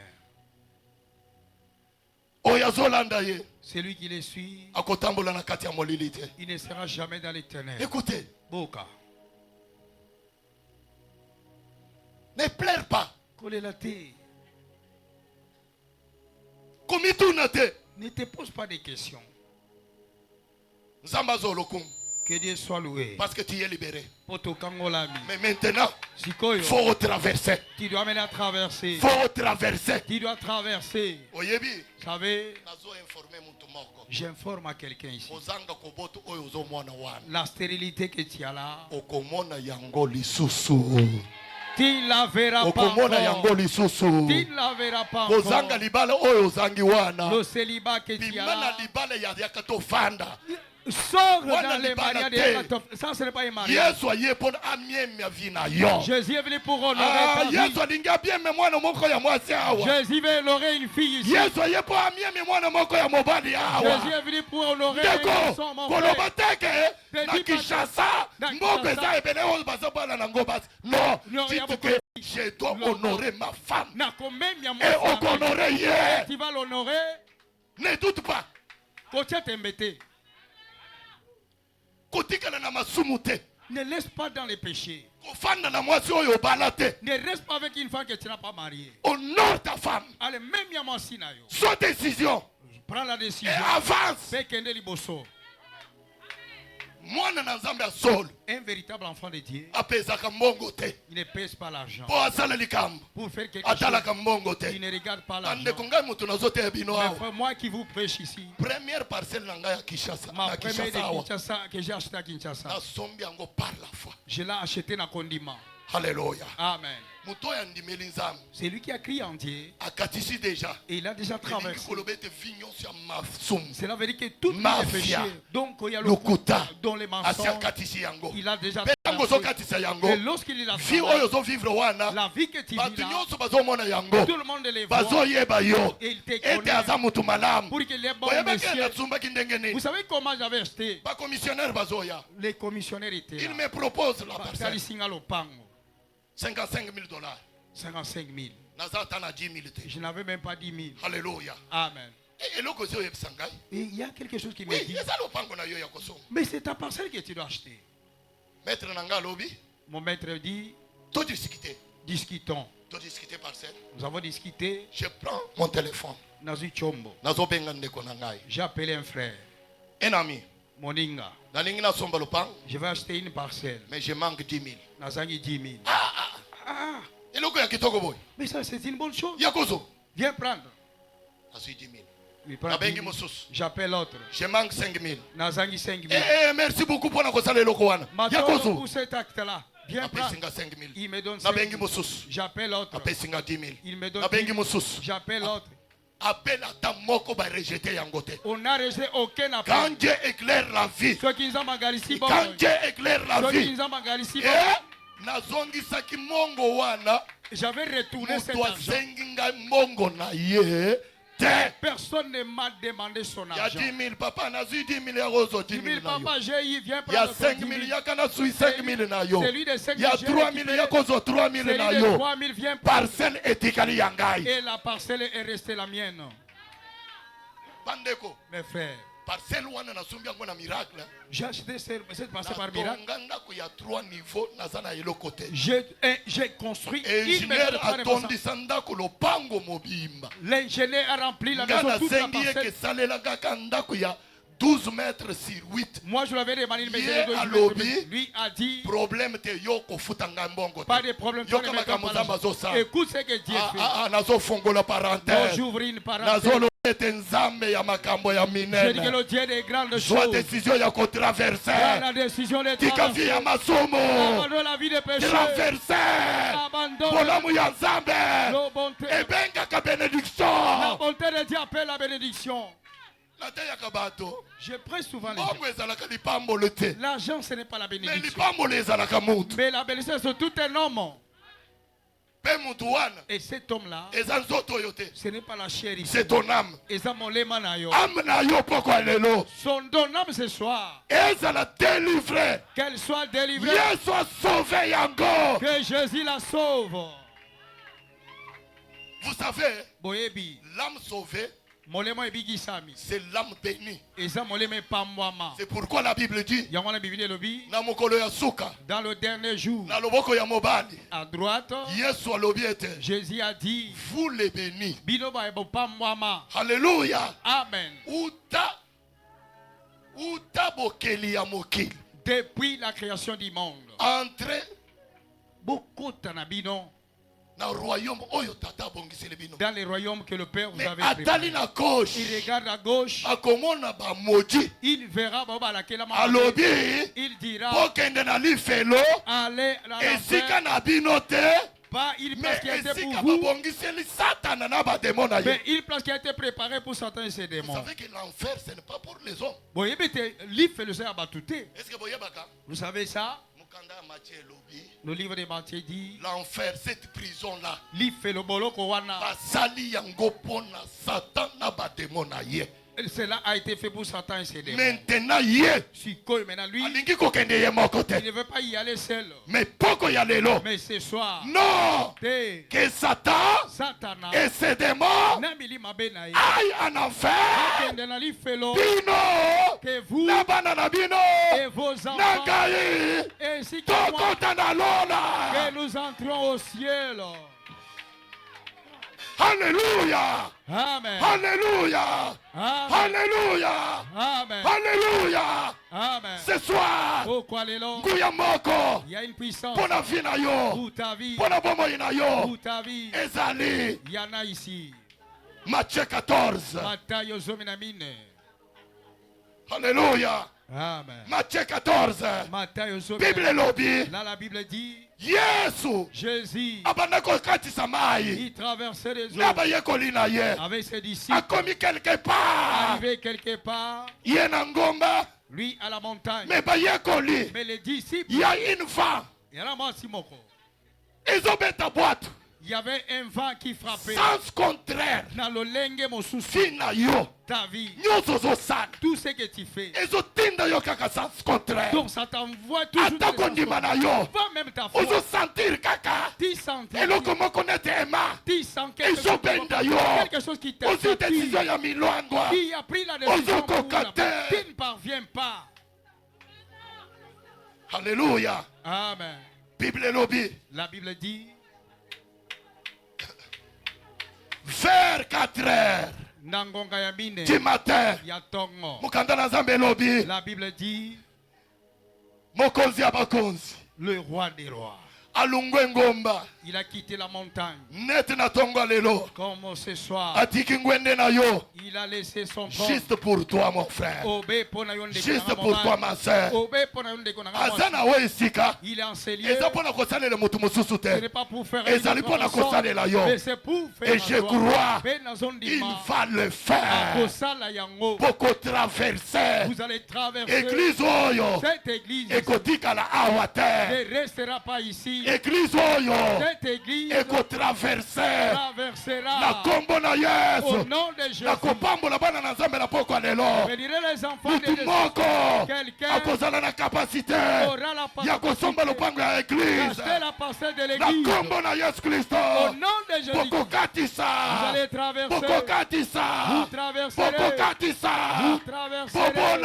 Celui
qui les suit,
il
ne sera jamais dans les ténèbres.
Écoutez,
Boka.
Ne pleure pas.
Ne te pose pas de questions.
Que
Dieu soit loué.
Parce que tu es libéré.
Mais
maintenant, il faut traverser.
Tu dois mener à traverser.
Il faut traverser.
Tu dois traverser. Vous savez, j'informe à quelqu'un ici. La stérilité que tu as là, tu ne la verras pas encore. Tu ne la verras pas encore. Le célibat que tu as là, sors dans les mariages. Ça, ce n'est pas un mariage. Jésus est venu pour honorer ta vie. Jésus veut honorer une fille ici. Jésus est venu pour honorer un garçon, mon frère.
Je dois honorer ma femme.
Et tu vas l'honorer.
Ne doute pas.
Ne laisse pas dans les péchés.
Ne
reste pas avec une femme que tu n'as pas mariée.
Honore ta femme.
Allez, même
Sois décision.
Prends la décision.
Et avance.
Un véritable enfant de Dieu, il ne pèse pas l'argent. Pour faire quelque chose, il ne regarde pas l'argent. Mais moi qui vous prêche ici,
première parcelle
ma première de Kinshasa que j'ai acheté à Kinshasa, je l'ai acheté dans Kondima.
Alléluia.
Amen. C'est lui qui a crié en Dieu. Et il a déjà traversé. Cela veut dire que tout le péché, donc il y a le Kuta dans les mensonges, il a déjà traversé. Et lorsqu'il a traversé, la vie que tu vis là, tout le monde les voit. Et il te connaît. Pour qu'il ait bon monsieur. Vous savez comment j'avais acheté? Les commissionnaires étaient là.
Il me propose la parcelle.
55 000 $. 55 000. Je n'avais même pas 10 000.
Alléluia.
Amen.
Et
il y a quelque chose qui me dit. Mais c'est ta parcelle que tu dois acheter. Mon maître dit, discutons. Nous avons discuté.
Je prends mon téléphone.
J'ai appelé un frère.
Un ami.
Moninga. Je vais acheter une parcelle.
Mais je manque 10 000.
Nazangi 10 000. Mais ça, c'est une bonne chose. Viens prendre. J'appelle l'autre.
Je manque 5 000.
Nazangi 5 000.
Merci beaucoup pour la
Maintenant, pour cet acte-là. Viens prendre. Il me donne 5 000. J'appelle l'autre. Il me donne 10 000. J'appelle l'autre.
Appel à ta moko va rejeter yangote.
On n'a rejeté aucun appel.
Quand Dieu éclaire la vie.
Quand
Dieu éclaire la vie. J'avais retourné cet argent.
Personne ne m'a demandé son argent.
Il y a 10 000 papa, n'a 10 000 euros.
10 000 papa, j'ai eu, viens
prendre. Il y a 5 000, il y a 5 000 nayo. Il y a 3 000, il y a 3 000 nayo. Parcelle étikali yangai.
Et la parcelle est restée la mienne.
Bandeko.
Mes frères.
Parcelle wana na sumbi yango na miracle.
J'ai acheté cette parcelle par miracle.
Il y a 3 niveaux nazana yelo côté.
J'ai construit une maison. L'ingénieur a rempli la maison toute la parcelle.
12 mètres sur 8.
Moi je l'avais demandé une maison de 12 mètres. Lui a dit
problème te yoko futanga mbongo.
Pas de problème. Écoute ce que Dieu fait.
Nazo fongola parenthèse.
J'ouvre une parenthèse.
Je dis
que le Dieu des grandes choses.
Soit décision ya ko traverser.
La décision de traverser. Abandonne la vie de péché.
Traverser.
Abandonne
la
bonté.
Et benga ka bénédiction.
La bonté de Dieu appelle la bénédiction. Je prends souvent les gens. L'argent, ce n'est pas la bénédiction. Mais la bénédiction, c'est tout un homme. Et cet homme-là, ce n'est pas la chair ici.
C'est ton âme.
Son don âme ce soir. Qu'elle soit délivrée. Que Jésus la sauve.
Vous savez, l'âme sauvée, c'est l'âme bénie. C'est pourquoi la Bible dit dans
le dernier jour, à droite, Jésus a dit,
vous les bénis. Alléluia.
Amen. Depuis la création du monde,
entrez
beaucoup d'anabino
dans
les royaumes que le Père vous avait
préparés. Il
regarde à gauche. Il verra il dira allez à l'enfer. Pas une place qui a été pour vous, mais une place qui a été préparée pour Satan et ses démons.
Vous savez que l'enfer, ce n'est pas pour les hommes.
Est-ce que vous savez ça? Le livre de Matthieu dit
l'enfer, cette prison-là,
cela a été fait pour Satan et ses démons.
Maintenant,
lui, il
ne
veut pas y aller seul.
Mais
ce soir,
non, que Satan et ses démons aillent en enfer.
Que vous et vos enfants ainsi que moi, que nous entrons au ciel.
Alléluia.
Amen.
Alléluia.
Amen.
Alléluia.
Amen.
Alléluia.
Amen.
Ce soir,
il
y
a une puissance
pour ta vie,
pour ta vie,
pour
ta vie.
Il
y en a ici.
Matthieu 14. Alléluia.
Amen.
Matthieu 14. Bible lobby.
Là, la Bible dit
Jésus
il traversait les eaux avec ses disciples.
Arrivé
quelque part. Lui à la montagne. Mais les disciples,
il y a une femme. Ils ont mis ta boîte.
Il y avait un vent qui frappait.
Sens contraire.
Ta vie. Tout ce que tu fais. Donc ça t'envoie toujours va même ta foi. Tu sens quelque chose qui t'a fait. Qui a pris la décision pour la tu ne parviens pas.
Alléluia.
Amen. La Bible dit
vers 4 heures du matin,
la Bible dit
le
roi des rois. Il a quitté la montagne. Comme ce soir, il a laissé son corps.
Juste pour toi, mon frère. Juste pour toi, ma soeur.
Il est enseigné. Ce n'est pas pour faire
et je crois il va le faire pour traverser.
Vous allez traverser
église
cette église.
Ne
restera pas ici.
Église
cette église
traversera
au nom de Jésus. Bénirez les enfants de Jésus. Quelqu'un aura la capacité d'acheter la parcelle de l'église. Au nom de Jésus. Vous allez traverser. Vous traverserez. Vous traverserez.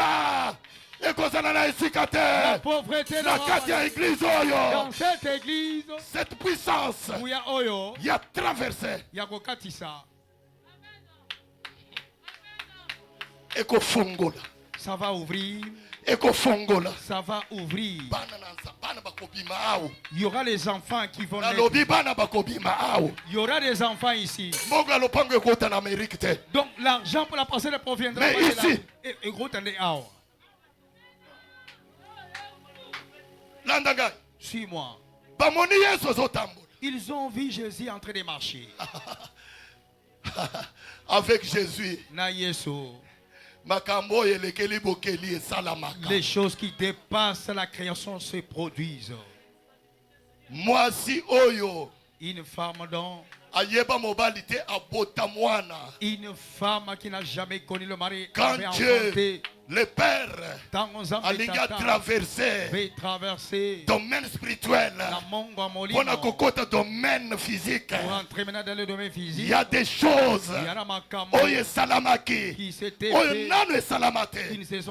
La pauvreté dans cette église,
cette puissance, il y a traversé.
Ça va ouvrir. Ça va ouvrir. Il y aura les enfants qui vont naître. Il y aura des enfants ici. Donc l'argent pour la parcelle ne proviendra pas de là. Suis-moi. Ils ont vu Jésus en train de marcher.
Avec Jésus.
Les choses qui dépassent la création se produisent.
Moi si oyo.
Une femme dont une femme qui n'a jamais connu le mari.
Quand Dieu, le Père, a traversé le domaine spirituel pour le domaine physique. Il y a des choses qui ne se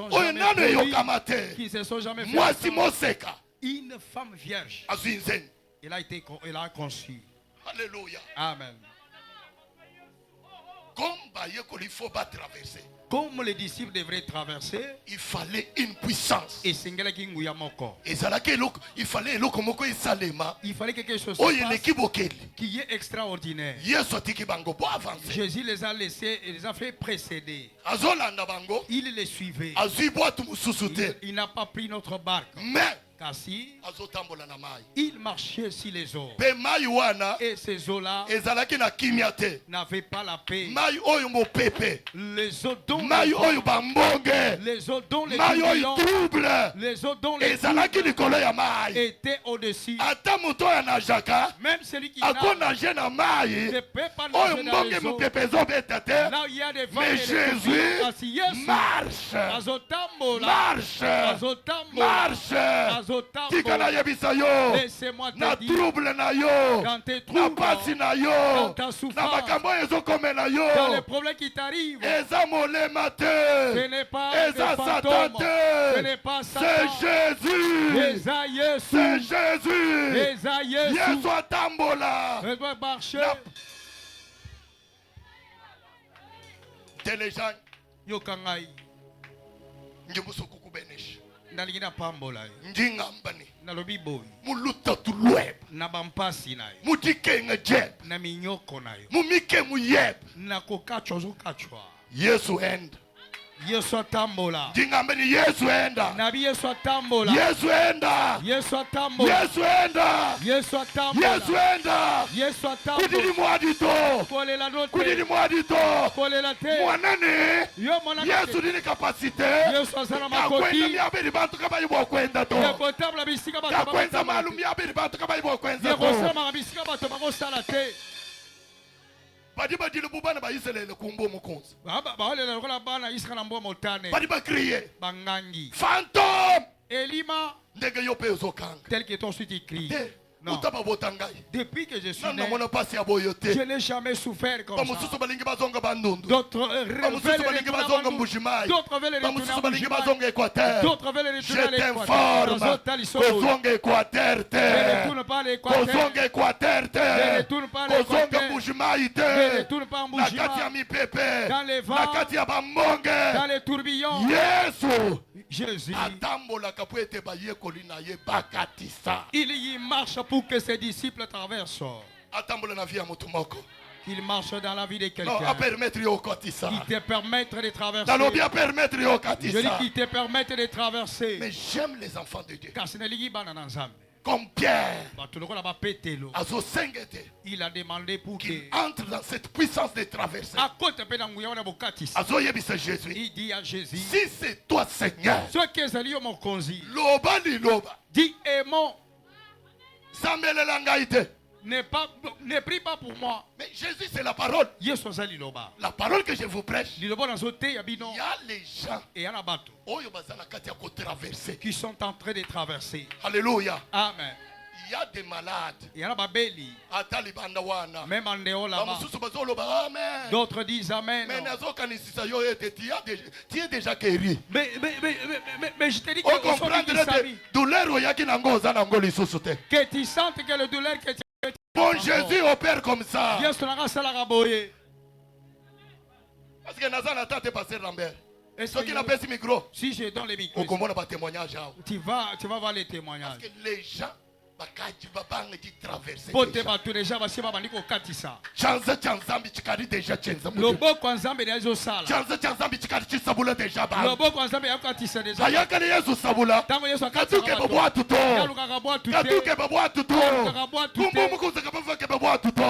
sont jamais faites.
Une femme vierge. Elle a conçu.
Alléluia.
Amen. Comme les disciples devraient traverser,
il fallait une puissance.
Et il fallait quelque chose qui est extraordinaire. Jésus les a laissés et les a fait précéder. Il les suivait. Il n'a pas pris notre barque.
Mais
car si il marchait sur les eaux, et ces eaux-là n'avaient pas la paix. Les eaux dont les eaux dont les eaux étaient au-dessus. Même celui qui ne peut pas nager dans les eaux. Là où il y a des vents et
Jésus marche.
Laissez-moi te dire, quand tu es trouble, quand tu as souffrance, dans les problèmes qui t'arrivent, ce n'est pas des fantômes, ce n'est pas Satan,
c'est Jésus.
C'est
Jésus.
Je dois marcher. Yokangai. Nalingina pambola.
Njingambani.
Nalobi boy.
Muluta tulweb.
Na bampasi nayo.
Mutike jeb.
Na minyoko nayo.
Mumike muyeb.
Na kokachwa zo kachwa.
Yesu enda.
Yesu atambola.
Jingambani Yesu enda.
Nabi Yesu atambola.
Yesu enda.
Yesu atambola.
Yesu enda.
Yesu atambola.
Yesu enda.
Yesu atambola.
Kudini mwadito.
Kolela note.
Kudini mwadito.
Kolela te.
Mwanane.
Yo mwanane.
Yesu dini kapasite.
Yesu asana makoti.
Kakwenda miabiri bantu kama ibo kwenda to.
Yakotable bisika bato.
Kakwenza malu miabiri bantu kama ibo kwenda to.
Yakosama bisika bato bakosala te.
Badiba dile bubana ba Israël kumbo mukonzi.
Baole la kola bana Israël mbo motane.
Badiba crier.
Bangangi.
Fantôme.
Elima.
Ndege yope uzokanga.
Tel que ton suite crie.
Non.
Depuis que je suis né, je n'ai jamais souffert comme ça. D'autres veulent retourner à Bujimaï. D'autres veulent retourner à l'Équateur. Ne retourne pas à l'Équateur. Ne retourne pas à l'Équateur. Ne retourne pas à Bujimaï. Dans les vents, dans les tourbillons. Jésus, il y marche pour que ses disciples traversent. Qu'il marche dans la vie de quelqu'un. Qui te permettre de traverser. Je dis qu'il te permette de traverser.
Mais j'aime les enfants de Dieu.
Car ce n'est pas
comme Pierre,
il a demandé pour
qu'il entre dans cette puissance de traversée.
Il dit à Jésus,
si c'est toi Seigneur,
dis aimons.
Ne prie pas pour moi. Mais Jésus c'est la parole. La parole que je vous prêche. Il y a les gens
qui sont en train de traverser.
Alléluia.
Amen.
Il y a des malades.
Il y en a même en dehors là-bas. D'autres disent Amen.
Tu es déjà guéri.
Mais je te dis que tu sens que le douleur que tu as.
Bon Jésus opère comme ça.
Parce
que Nazana t'a passé Lambert. Et ceux qui n'ont pas ce micro.
Si je donne les micros, tu vas voir les témoignages.
Parce que les gens
Pote batu deja basiba bandiko katisa.
Chanza chanzambi chikari deja chenza.
Loboko nzambe deja sala.
Chanza chanzambi chikari chisabula deja ba.
Loboko nzambe yakatisa deja.
Ayaka ne Yesu sabula.
Tango Yesu akatisa.
Katuke babwa tuto.
Yaluka babwa tuto.
Katuke babwa tuto. Kumbu mukuza kabava babwa tuto.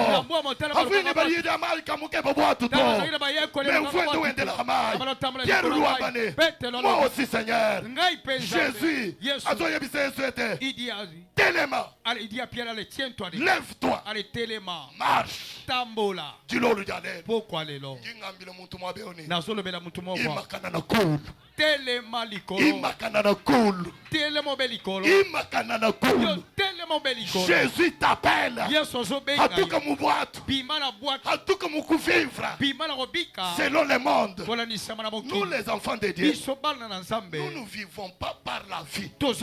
Afini bari da mali kamuke babwa tuto. Mais vous êtes où la maille. Pierre Rouabane. Moi aussi Seigneur. Jésus. Azoye bise Yesu ete. Téléma.
Allez, il dit à Pierre, allez, tiens-toi.
Lève-toi.
Allez, téléma.
Marche.
Tambola.
Dis-le le diable.
Pourquoi les longs? Nazolo bela mutumo.
Imakana na cool.
Téléma likolo.
Imakana na cool.
Téléma belikolo.
Imakana na cool.
Téléma belikolo.
Jésus t'appelle.
Yesu zobenga.
Atuka mu boîte.
Bimana boîte.
Atuka mu kuvivre.
Bimana robika.
Selon le monde.
Nous
les enfants de Dieu.
Nous
ne vivons pas par la vie.
Mais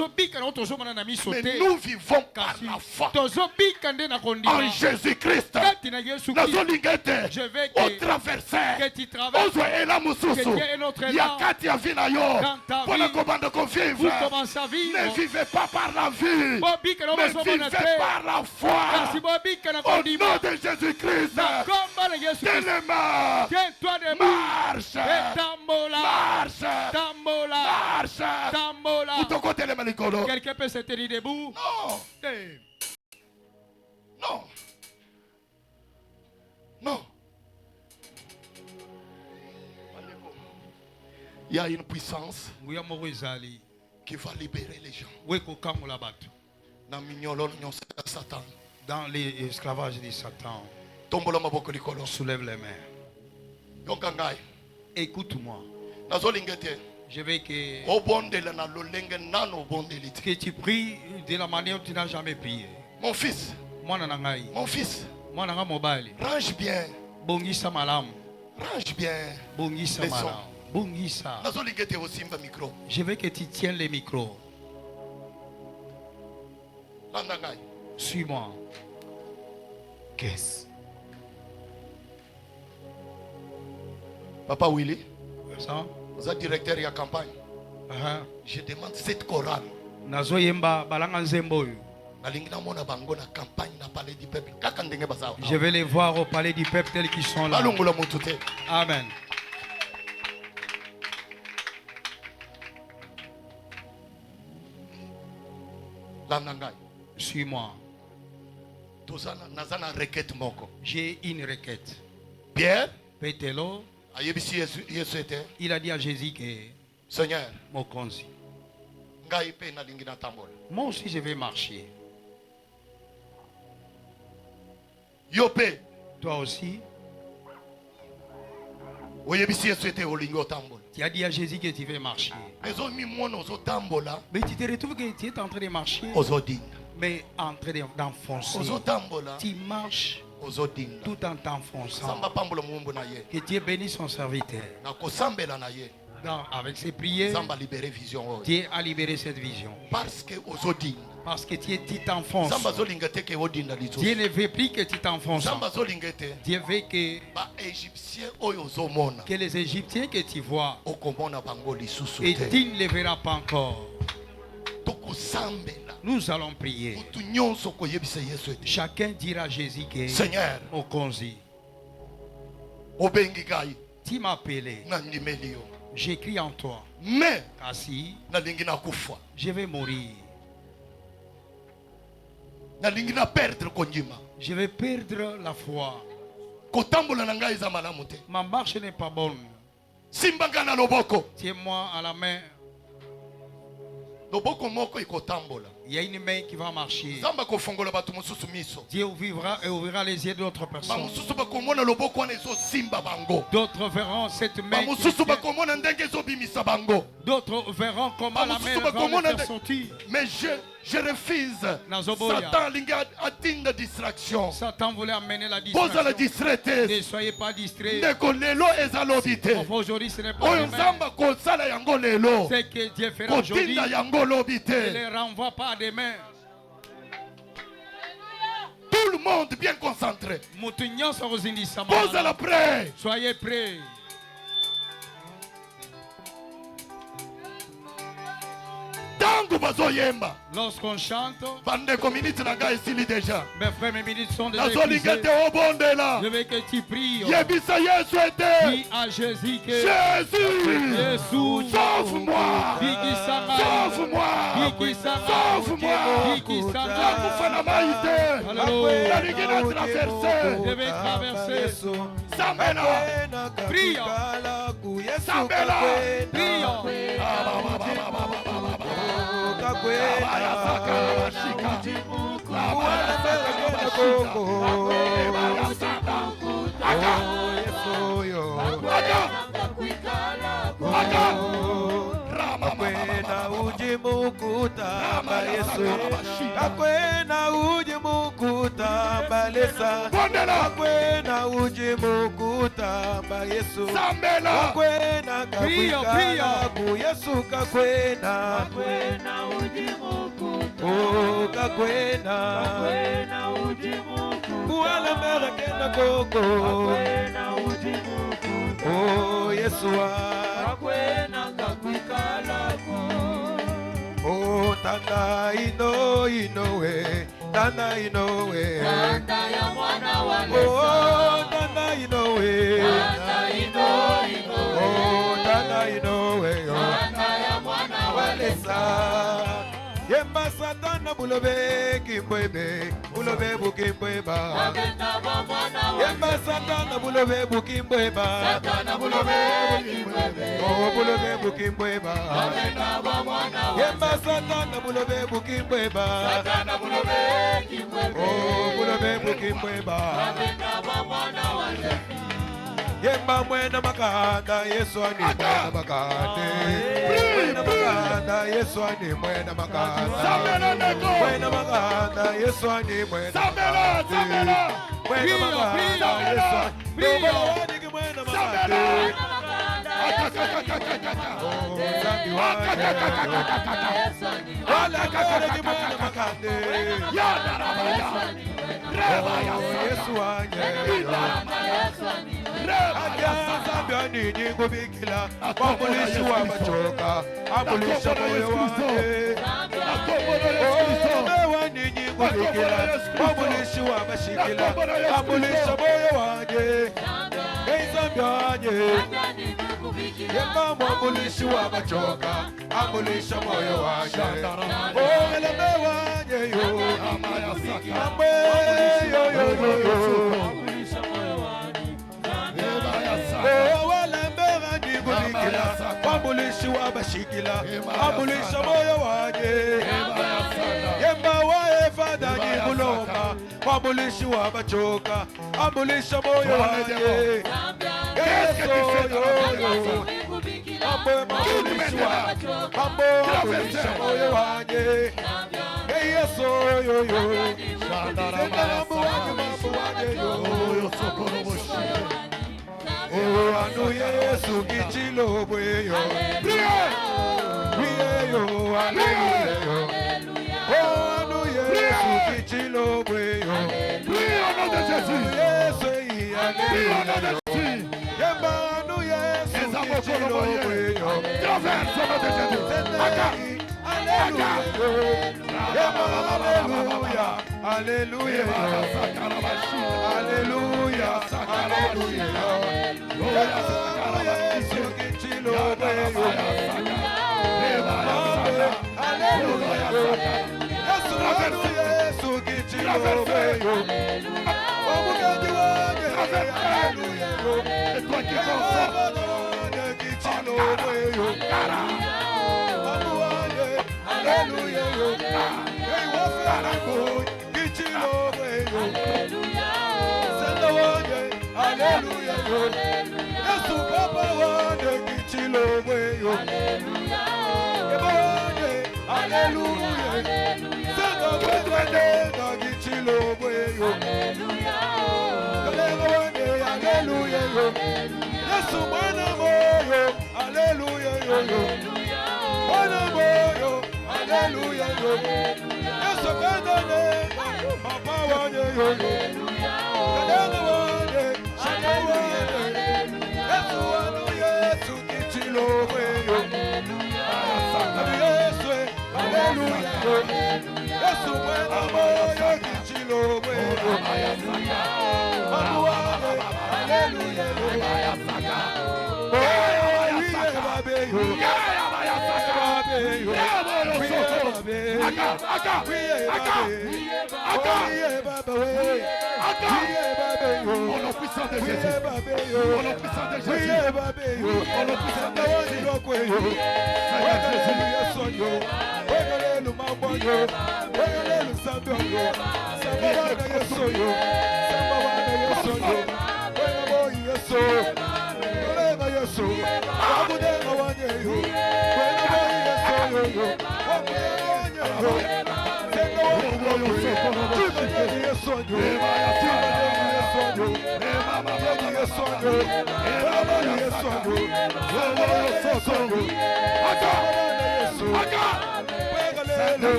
nous vivons par la foi. En Jésus-Christ. Je vais au traverser. Ozoe la mususu. Yakati ya vina yo. Pona kobanda kovivre. Ne vivez pas par la vie. Mais vivez par la foi. Au nom de Jésus-Christ. Téléma. Marche. Marche. Marche.
Quelqu'un peut se tenir debout?
Non. Non. Non. Il y a une puissance qui va libérer les gens.
Dans l'esclavage de Satan. Soulève les mains. Écoute-moi. Je veux que tu pries de la manière dont tu n'as jamais prié.
Mon fils. Mon fils. Range bien. Range bien.
Les sons. Je veux que tu tiennes les micros. Suis-moi. Qu'est-ce?
Papa Willy.
Ça?
Vous êtes directeur de la campagne. Je demande cette chorale.
Je vais les voir au palais du peuple tels qu'ils sont là. Amen. Suis-moi. J'ai une requête.
Pierre,
Pételo, il a dit à Jésus que
Seigneur,
moi aussi je vais marcher.
Yopé,
toi aussi. Tu as dit à Jésus que tu veux marcher. Mais tu te retrouves que tu es en train de marcher. Mais en train d'enfoncer. Tu marches tout en t'enfonçant. Que Dieu bénisse son serviteur. Avec ses prières, Dieu a libéré cette vision. Parce que tu t'enfonces. Dieu ne veut plus que tu t'enfonces. Dieu veut que les Égyptiens que tu vois, et tu ne les verras pas encore. Nous allons prier. Chacun dira à Jésus que
Seigneur,
tu m'as appelé. J'écris en toi.
Mais
Assis, je vais mourir. Je vais perdre la foi. Ma marche n'est pas bonne. Tiens-moi à la main. Il y a une main qui va marcher. Dieu ouvrira les yeux d'autres personnes. D'autres verront cette main. D'autres verront comment la main va les faire sortir.
Mais je refuse. Satan a distraction.
Satan voulait amener la distraction. Ne soyez pas distraits. Aujourd'hui ce n'est pas demain. C'est que Dieu fera aujourd'hui. Ne les renvoie pas demain.
Tout le monde bien concentré.
Pose
la près.
Soyez prêts. Lorsqu'on chante,
déjà.
Mes frères, mes minutes sont déjà épuisées. Je veux que tu pries. Dis à Jésus que Jésus,
sauve-moi, sauve-moi, sauve-moi,
je vais traverser. Prions.
Akwena uji mukuta ba Yesu, akwena uji mukuta ba Lesa, akwena uji mukuta ba Yesu, akwena kakwika ku Yesu kakwena, akwena uji mukuta, oh kakwena uji mukuta, kuala mera kena koko, akwena uji mukuta, oh Yesu akwena kakwikala ko, oh tanda inowe, tanda inowe, tanda ya mwana wa Lesa, oh tanda inowe, tanda inowe, oh tanda inowe, tanda ya mwana wa Lesa. Yemba satana bulobe kimbwebe, bulobe bukimbweba. Yemba satana bulobe bukimbweba, satana bulobe bukimbwebe. Oh bulobe bukimbweba. Yemba satana bulobe bukimbweba, satana bulobe kimbwebe. Oh bulobe bukimbweba. Yemba mwena makanda Yesu ani mwena makande, mwena makanda Yesu ani mwena makanda, mwena makanda Yesu ani mwena makande, mwena makanda Yesu ani mwena makande. Oh zambi wale wala kare ni mwena makande, Yesu ani Aja nini kubikila, amulishi wa machoka, amulisha moyo wake. Mewa nini kubikila, amulishi wa mashikila, amulisha moyo wake. Zambianye, yemba amulishi wa machoka, amulisha moyo wake. Oh elemewa yo, yo. Amulishi wa bashikila, amulisha moyo waje. Yemba wa efada ni buloma, amulishi wa bachoka, amulisha moyo waje. Yesu yo, amulisha moyo waje. Yesu yo, oh, anu Yesu kichilo bweyo. Yo, aleluya. Oh, anu Yesu kichilo bweyo. Yesu aleluya. Yemba anu Yesu kichilo bweyo. Aleluya. Yemba aleluya. Aleluya. Aleluya. Aleluya. Yesu kichilo bweyo. Yesu kichilo bweyo. Omugaji wange. Aleluya. Kichilo bweyo. Aleluya. Hey, wafana ko kichilo bweyo. Senda wange. Aleluya. Yesu papa wange kichilo bweyo. Aleluya. Senda wange kichilo bweyo. Aleluya. Yesu mwana moyo. Aleluya. Mwana moyo. Aleluya. Yesu kadane papa wange. Kadane wange. Yesu wanu Yesu kichilo bweyo. Yesu Yesu mwana moyo kichilo mwego. Mabuane, haleluya.
Au nom puissant de Jésus. Au nom puissant de Jésus. Au nom puissant de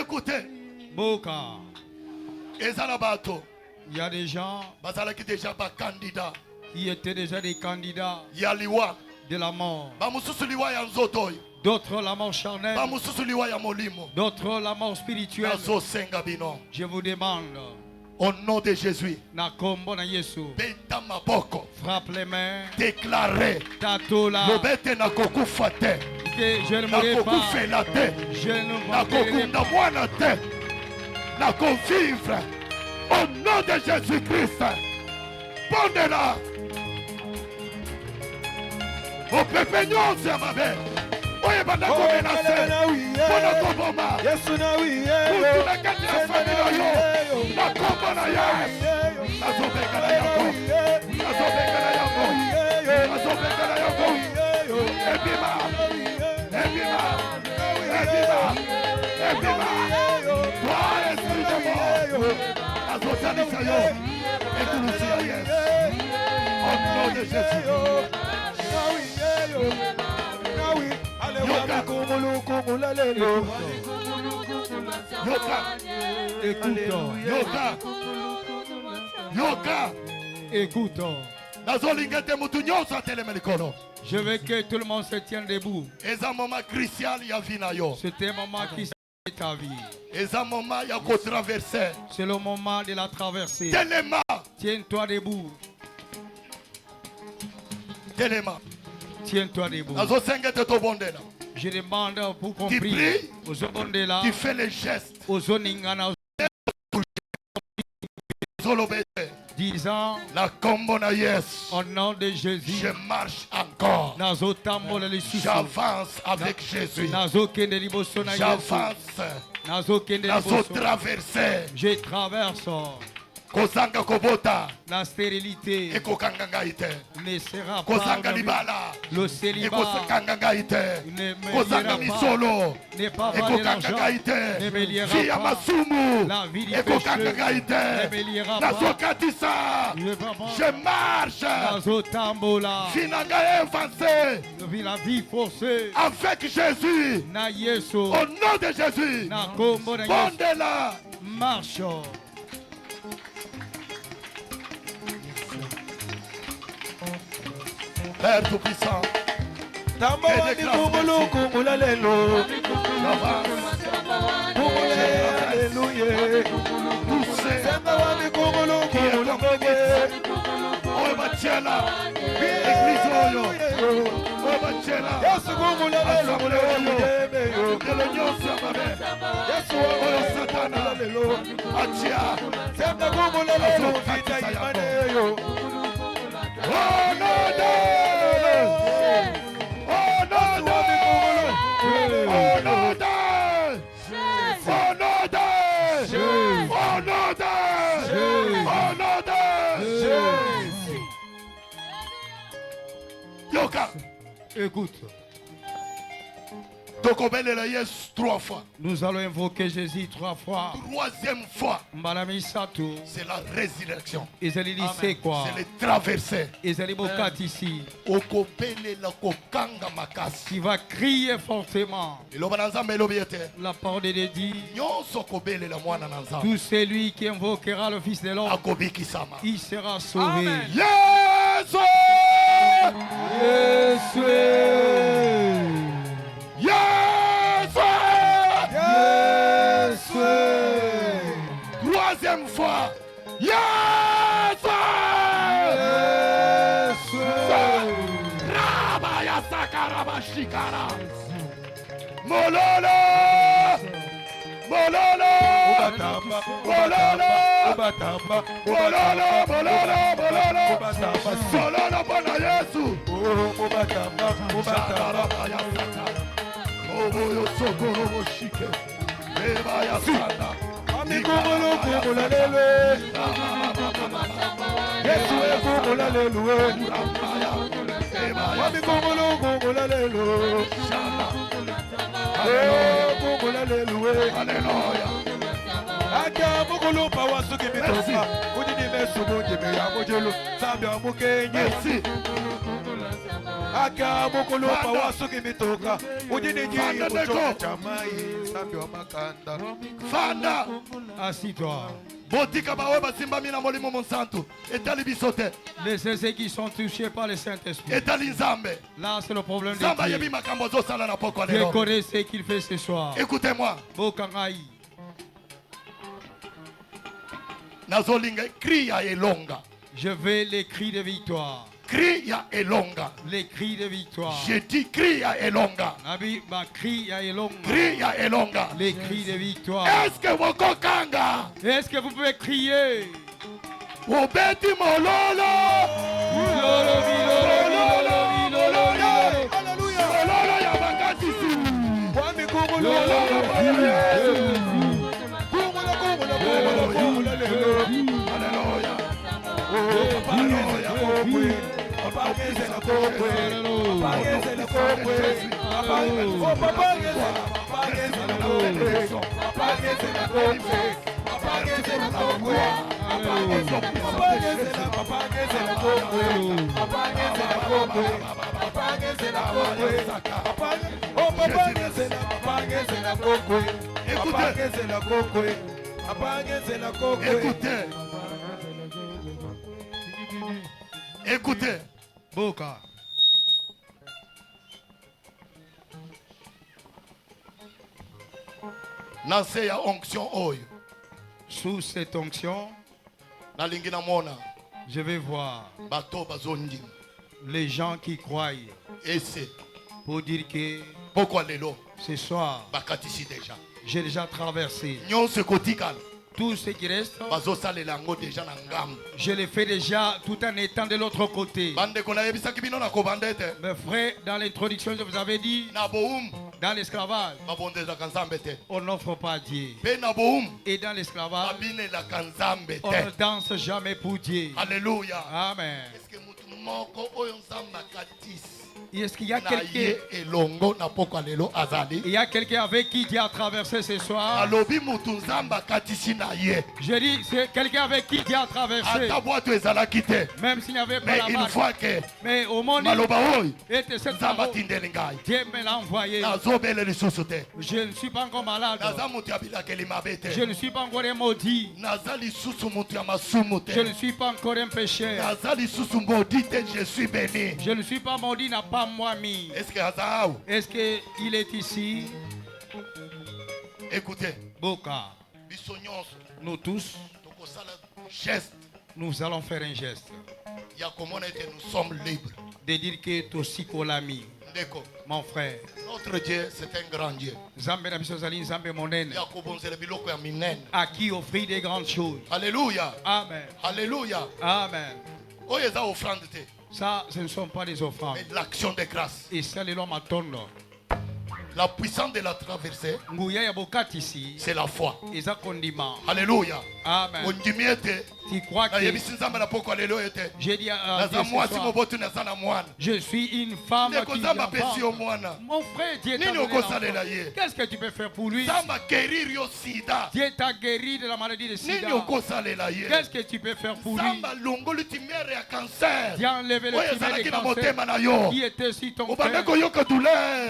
Écoutez.
Il y a des gens qui étaient déjà des candidats de la mort. D'autres la mort charnelle. D'autres la mort spirituelle. Je vous demande,
au nom de Jésus,
frappe les mains.
Déclarez
Tatola. Que je ne mourrai pas. Je ne mourrai
pas. Au nom de Jésus-Christ. Pondez-la. Au pépignon, c'est ma belle. Oye banda komenase. Bona koboma. Yesu na wiye. Kuna kanya famila yo. Na komba na yes. Nazobeka na yako. Nazobeka na yako. Nazobeka na yako. Ebima. Ebima. Ebima. Ebima. Toi esprit de mort. Nazotanisa yo. Ekulusia yes. Au nom de Jésus.
Écoute. Je veux que tout le monde se tienne debout.
C'est un moment crucial.
C'était un moment crucial de ta vie.
C'est
le moment de la traversée. Tiens-toi debout. Tiens-toi debout. Je demande pour qu'on prie.
Tu fais les gestes.
Disant au nom de Jésus,
je marche encore. J'avance avec Jésus. J'avance.
Je traverse. La stérilité ne sera pas le célibat n'est pas ne me liera pas la vie du péché ne me liera pas
je marche
la vie forcée
avec Jésus au nom de Jésus bondez-la
marche.
Père Tout-Puissant,
Alléluia.
Poussez.
Semba wa mikungulu kungulu bebe.
Oh, Bachela. Église Oyo. Oh, Bachela.
Yesu kungulu lelo mulebe yo.
Que le nyonso mabe.
Yesu
Oh,
wa
Satana.
lelo.
Achia.
Semba kungulu lelo vita imane yo.
Oh, no, no. Oh, no, no. Oh, no, no. Yoka.
Écoute.
Trois fois.
Nous allons invoquer Jésus 3 fois.
Troisième fois.
C'est
la résurrection.
C'est
les traversées.
Qui va crier fortement. La parole de Dieu dit. Tout celui qui invoquera le Fils de l'homme, il sera sauvé.
Yes!
Yes!
Yes!
Yes!
Troisième fois. Yes! Yes! Rabaya sakaraba shikara. Mololo! Mololo! Mololo!
Obatamba.
Mololo! Mololo! Mololo! Mololo bona Yesu!
Obatamba.
Rabaya sakara. Oboyo sokoro boshike. Rebaya sana.
Amikungulu kungulu lelo. Yesu ekungulu lelo. Amikungulu kungulu lelo. Kungulu lelo.
Hallelujah.
Aka mukulu pawa suki mitoka. Ujini mesumu jime ya mujulu. Sambi wa mukenye.
Merci.
Aka mukulu pawa suki mitoka. Ujini jiri muchoka chamai. Sambi wa makanda.
Fanda.
Assis-toi.
Botika bawe basimba mina molimo monsanto. Etali bisote.
Laissez ceux qui sont touchés par le Saint-Esprit.
Etali nzambe.
Là, c'est le problème de
Zamba yebi
Dieu.
makambo zo sala na poko
Dieu
lelo.
connaît ce qu'il fait ce soir.
Écoutez-moi.
Bokangai.
Nazolinga cri ya elonga.
Je veux les cris de victoire.
Cri ya elonga.
Les cris de victoire.
Je dis cri ya elonga.
Nabi ba cri ya elonga.
Cri ya elonga.
Les cris de victoire.
Est-ce que vous kokanga?
Est-ce que vous pouvez crier?
Obeti mololo.
Milolo, milolo, milolo, milolo, milolo.
Hallelujah.
Mololo ya bakati si.
Amikungulu
Mololo
lelo.
ya
Kungulu lelo.
Hallelujah. Écoutez. Écoutez.
Boka.
Nase ya onction oyo.
Sous cette onction,
Nalingi na mona.
je vais voir
Bato bazondi.
les gens qui croient
Et c'est.
pour dire que
Pourquoi lelo?
ce soir,
Bakatisi déjà.
j'ai déjà traversé
Nyonse kotikala.
tout ce qui reste.
Bazosalela yango déjà na ngambo.
Je l'ai fait déjà tout en étant de l'autre côté.
Bande kona yebisaki bino na kobandete.
Mes frères, dans l'introduction, je vous avais dit,
Na boum.
dans l'esclavage,
Babondeza kanzambe te.
on n'offre pas Dieu.
Pe na boum.
Et dans l'esclavage,
Babine la kanzambe
on ne
te.
danse jamais pour Dieu.
Alléluia.
Amen.
Est-ce que mutu moko oyo nzamba katisi?
Est-ce qu'il y a
Na
quelqu'un
ye elongo na poko lelo azali.
il y a quelqu'un avec qui Dieu a traversé ce soir?
Alobi mutu nzamba katisi na ye.
Je dis, c'est quelqu'un avec qui Dieu a traversé.
Ata bwato ezalaki te.
Même s'il n'y avait pas
Mais
la
une
marque.
fois que
Mais au monde,
maloba oyo
était cette
nzamba
parole.
tindeli ngai.
Dieu me l'a envoyé.
Nazobele lisusu te.
Je ne suis pas encore malade.
Naza mutu ya bilakeli mabe te.
Je ne suis pas encore un maudit.
Naza lisusu mutu ya masumu
Je ne
te.
suis pas encore un pécheur.
Naza lisusu maudit te, je suis béni.
Je ne suis pas maudit, n'a pas moi mis.
Est-ce que Hazao?
Est-ce qu'il est ici?
Écoutez,
Boka. Nous tous, nous allons faire un geste.
Nous sommes libres.
De dire que tu aussi l'ami. Mon frère.
Notre Dieu, c'est un grand Dieu.
À qui offrir des grandes choses.
Alléluia.
Amen.
Alléluia.
Amen.
offrandes.
Ça, ce ne sont pas des offrandes.
Mais de l'action de grâce.
Et ça, les l'homme attendent.
La puissance de la traversée,
c'est
la foi.
Condiment.
Alléluia.
Amen. Tu crois que j'ai dit à Dieu ce soir, je suis une femme qui enfante. Mon frère, Dieu t'a donné l'enfant. Qu'est-ce que tu peux faire pour lui? Dieu t'a guéri de la maladie de sida. Qu'est-ce que tu peux faire pour lui? Dieu a enlevé le tumeur de cancer qui était sur ton cœur,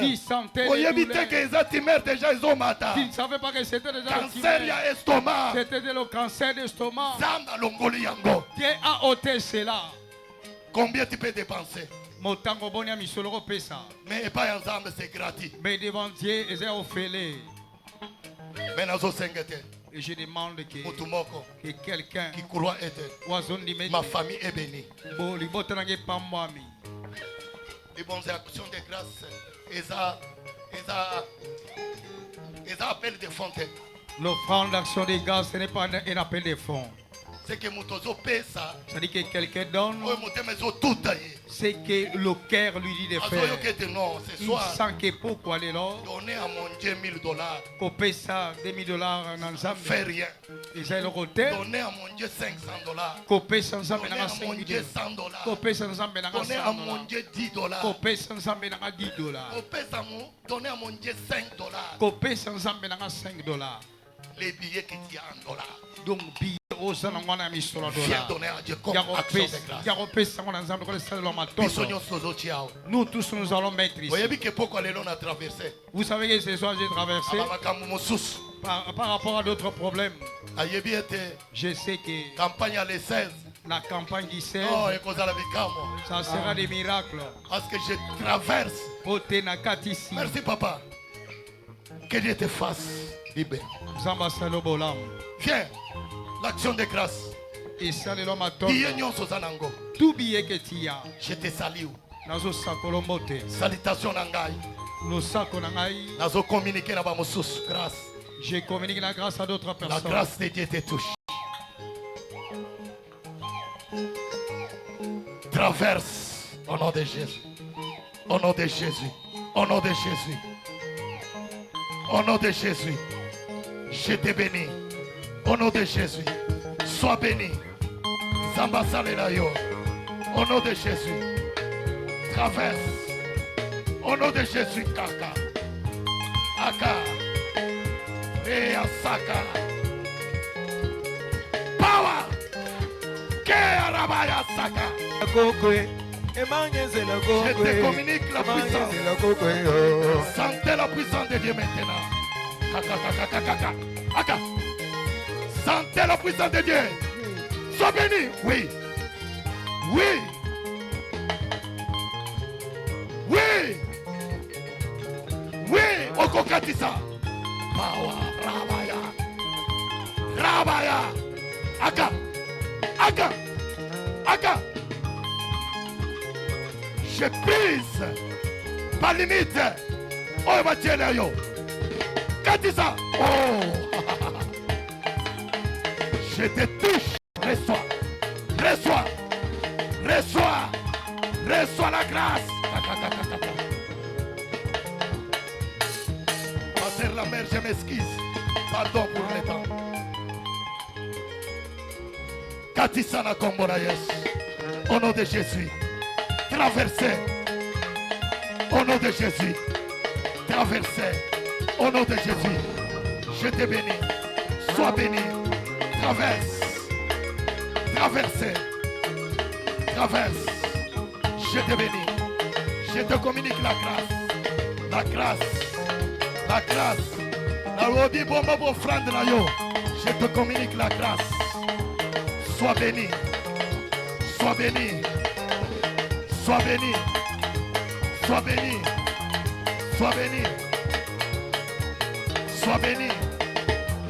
qui sentait les douleurs. Tu ne savais pas que c'était déjà le tumeur. C'était le cancer d'estomac. Dieu a ôté cela.
Combien tu peux dépenser?
Mais
pas ensemble, c'est gratuit.
Mais devant Dieu, ils ont offert. Et je demande que quelqu'un
qui croit être ma famille est bénie. Les bonnes actions de grâce, ils appellent des fontaines.
L'offrande d'action des grâces, ce n'est pas un appel des fonds.
C'est que
c'est-à-dire que quelqu'un donne ce que le cœur lui dit de faire. Il sent que pourquoi aller là.
Donner à mon Dieu $1000.
Qu'on paye ça $2000 en ensemble.
Fait rien.
Déjà le côté.
Donner à mon Dieu $500.
Qu'on paye ensemble
dans $100.
Qu'on paye ensemble dans
donner à mon Dieu $10.
Qu'on paye ensemble dans $10.
Donner à mon Dieu $5.
Qu'on paye ensemble dans $5.
Les billets qui tiennent en dollars.
Donc billets.
Viens donner à Dieu comme action de grâce.
Nous tous nous allons mettre ici. Vous savez que ce soir j'ai traversé par rapport à d'autres problèmes. Je sais que la campagne du 16, ça sera des miracles.
Parce que je traverse. Merci papa. Que Dieu te fasse libérer. Viens. L'action de grâce.
Tout billet que tu as.
Je te salue. Salutation nangai. Nazo communiquer na ba mususu grâce.
Je communique la grâce à d'autres personnes.
La grâce de Dieu te touche. Traverse au nom de Jésus. Au nom de Jésus. Au nom de Jésus. Au nom de Jésus. Je te bénis. Au nom de Jésus, sois béni. Zamba Salelayo. Au nom de Jésus, traverse. Au nom de Jésus, Kaka. Aka. Rea Saka. Power. Kearabaya Saka. Je te communique la puissance. Sentez la puissance de Dieu maintenant. Kaka, kaka, kaka, kaka. Sentez la puissance de Dieu. Sois béni. Oui. Oui. Oui. Oui. Okokatisa. Power. Rabaya. Rabaya. Aka. Aka. Aka. Je prise. Pas limite. Oh, ma tienne, yo. Katisa. Oh. Je te touche. Reçois. Reçois. Reçois. Reçois la grâce. Ma sœur la mère, je m'excuse. Pardon pour le temps. Katisana Komborayes. Au nom de Jésus. Traversez. Au nom de Jésus. Traversez. Au nom de Jésus. Je te bénis. Sois béni. Traverse. Traversez. Traverse. Je te bénis. Je te communique la grâce. La grâce. La grâce. Je te communique la grâce. Sois béni. Sois béni. Sois béni. Sois béni. Sois béni. Sois béni.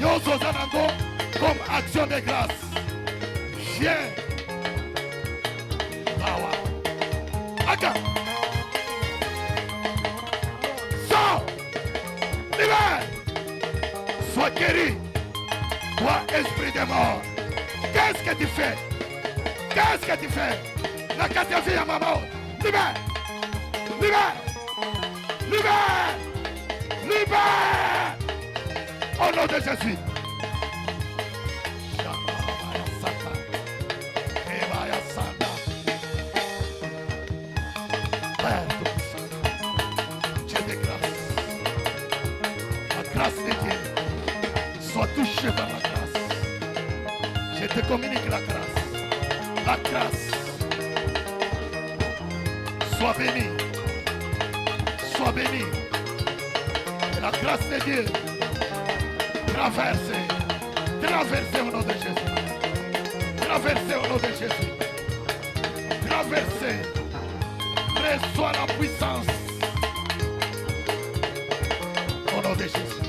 Yo Zozanango comme action de grâce. Viens. Power. Aka. Sors. Libère. Sois guéri. Toi, esprit de mort. Qu'est-ce que tu fais? Qu'est-ce que tu fais? La catégorie à maman. Libère. Libère. Libère. Libère. Au nom de Jésus. Père, Dieu de grâce. La grâce de Dieu. Sois touché par la grâce. Je te communique la grâce. La grâce. Sois béni. Sois béni. Et la grâce de Dieu. Traversez. Traversez au nom de Jésus. Traversez au nom de Jésus. Traversez. Reçois la puissance. Au nom de Jésus.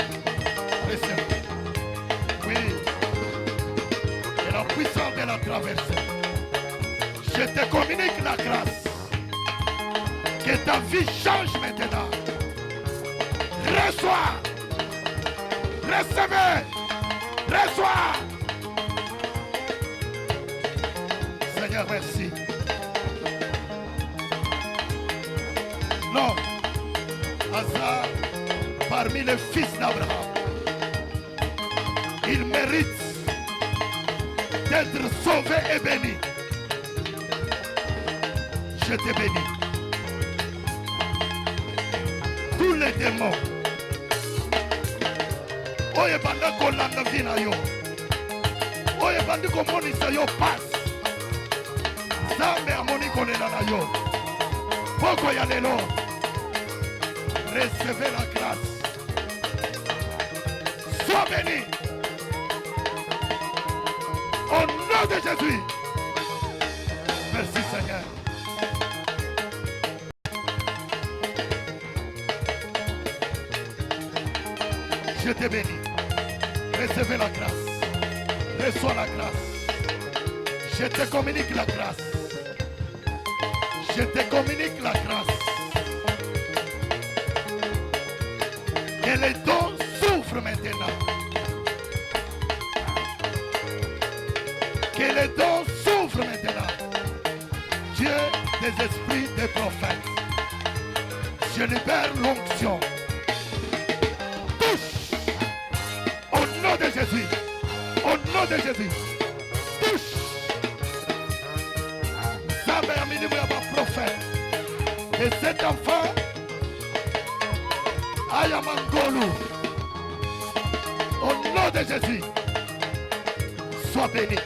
Recevez. Oui. Et la puissance de la traversée. Je te communique la grâce. Que ta vie change maintenant. Reçois. Recevez. Reçois. Seigneur, merci. Non. Hasard parmi les fils d'Abraham. Il mérite d'être sauvé et béni. Je te bénis. Tous les démons. Oye banda kolanda vina yo. Oye bandi komonisa yo passe. Zambe amoni kolela na yo. Poko ya lelo. Recevez la grâce. Sois béni. Au nom de Jésus. Merci Seigneur. Je te bénis. Recevez la grâce. Reçois la grâce. Je te communique la grâce. Je te communique la grâce. Que les dons souffrent maintenant. Que les dons souffrent maintenant. Dieu des esprits des prophètes. Je libère l'onction. Touche. Au nom de Jésus. Au nom de Jésus. Touche. Zambé a mis le prophète. Et cet enfant, Ayamangolu. Au nom de Jésus. Sois béni.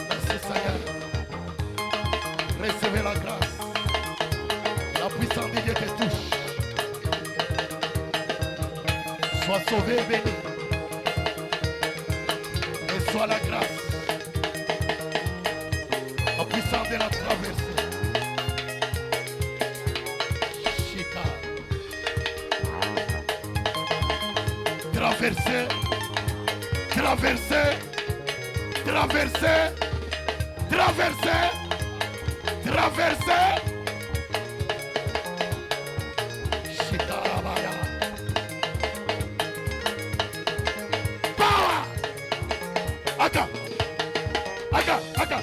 Merci Seigneur. Recevez la grâce. La puissance de Dieu te touche. Sois sauvé et béni. Et sois la grâce. La puissance de la traversée. Chica. Traverser. Traverser. Traverser. Traverser. Traverser. Shikarabaya. Power. Aka. Aka. Aka.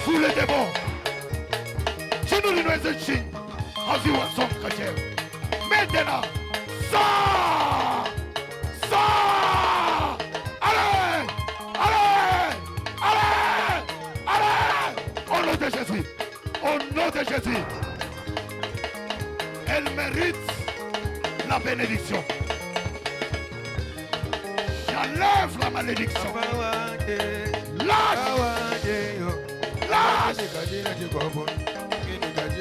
Fous les démons. Je nous les échine. Environ son chrétien. Maintenant. Sors. Sors. Allez. Allez. Allez. Allez. Au nom de Jésus. Au nom de Jésus. Elle mérite la bénédiction. J'enlève la malédiction. Lâche. Lâche.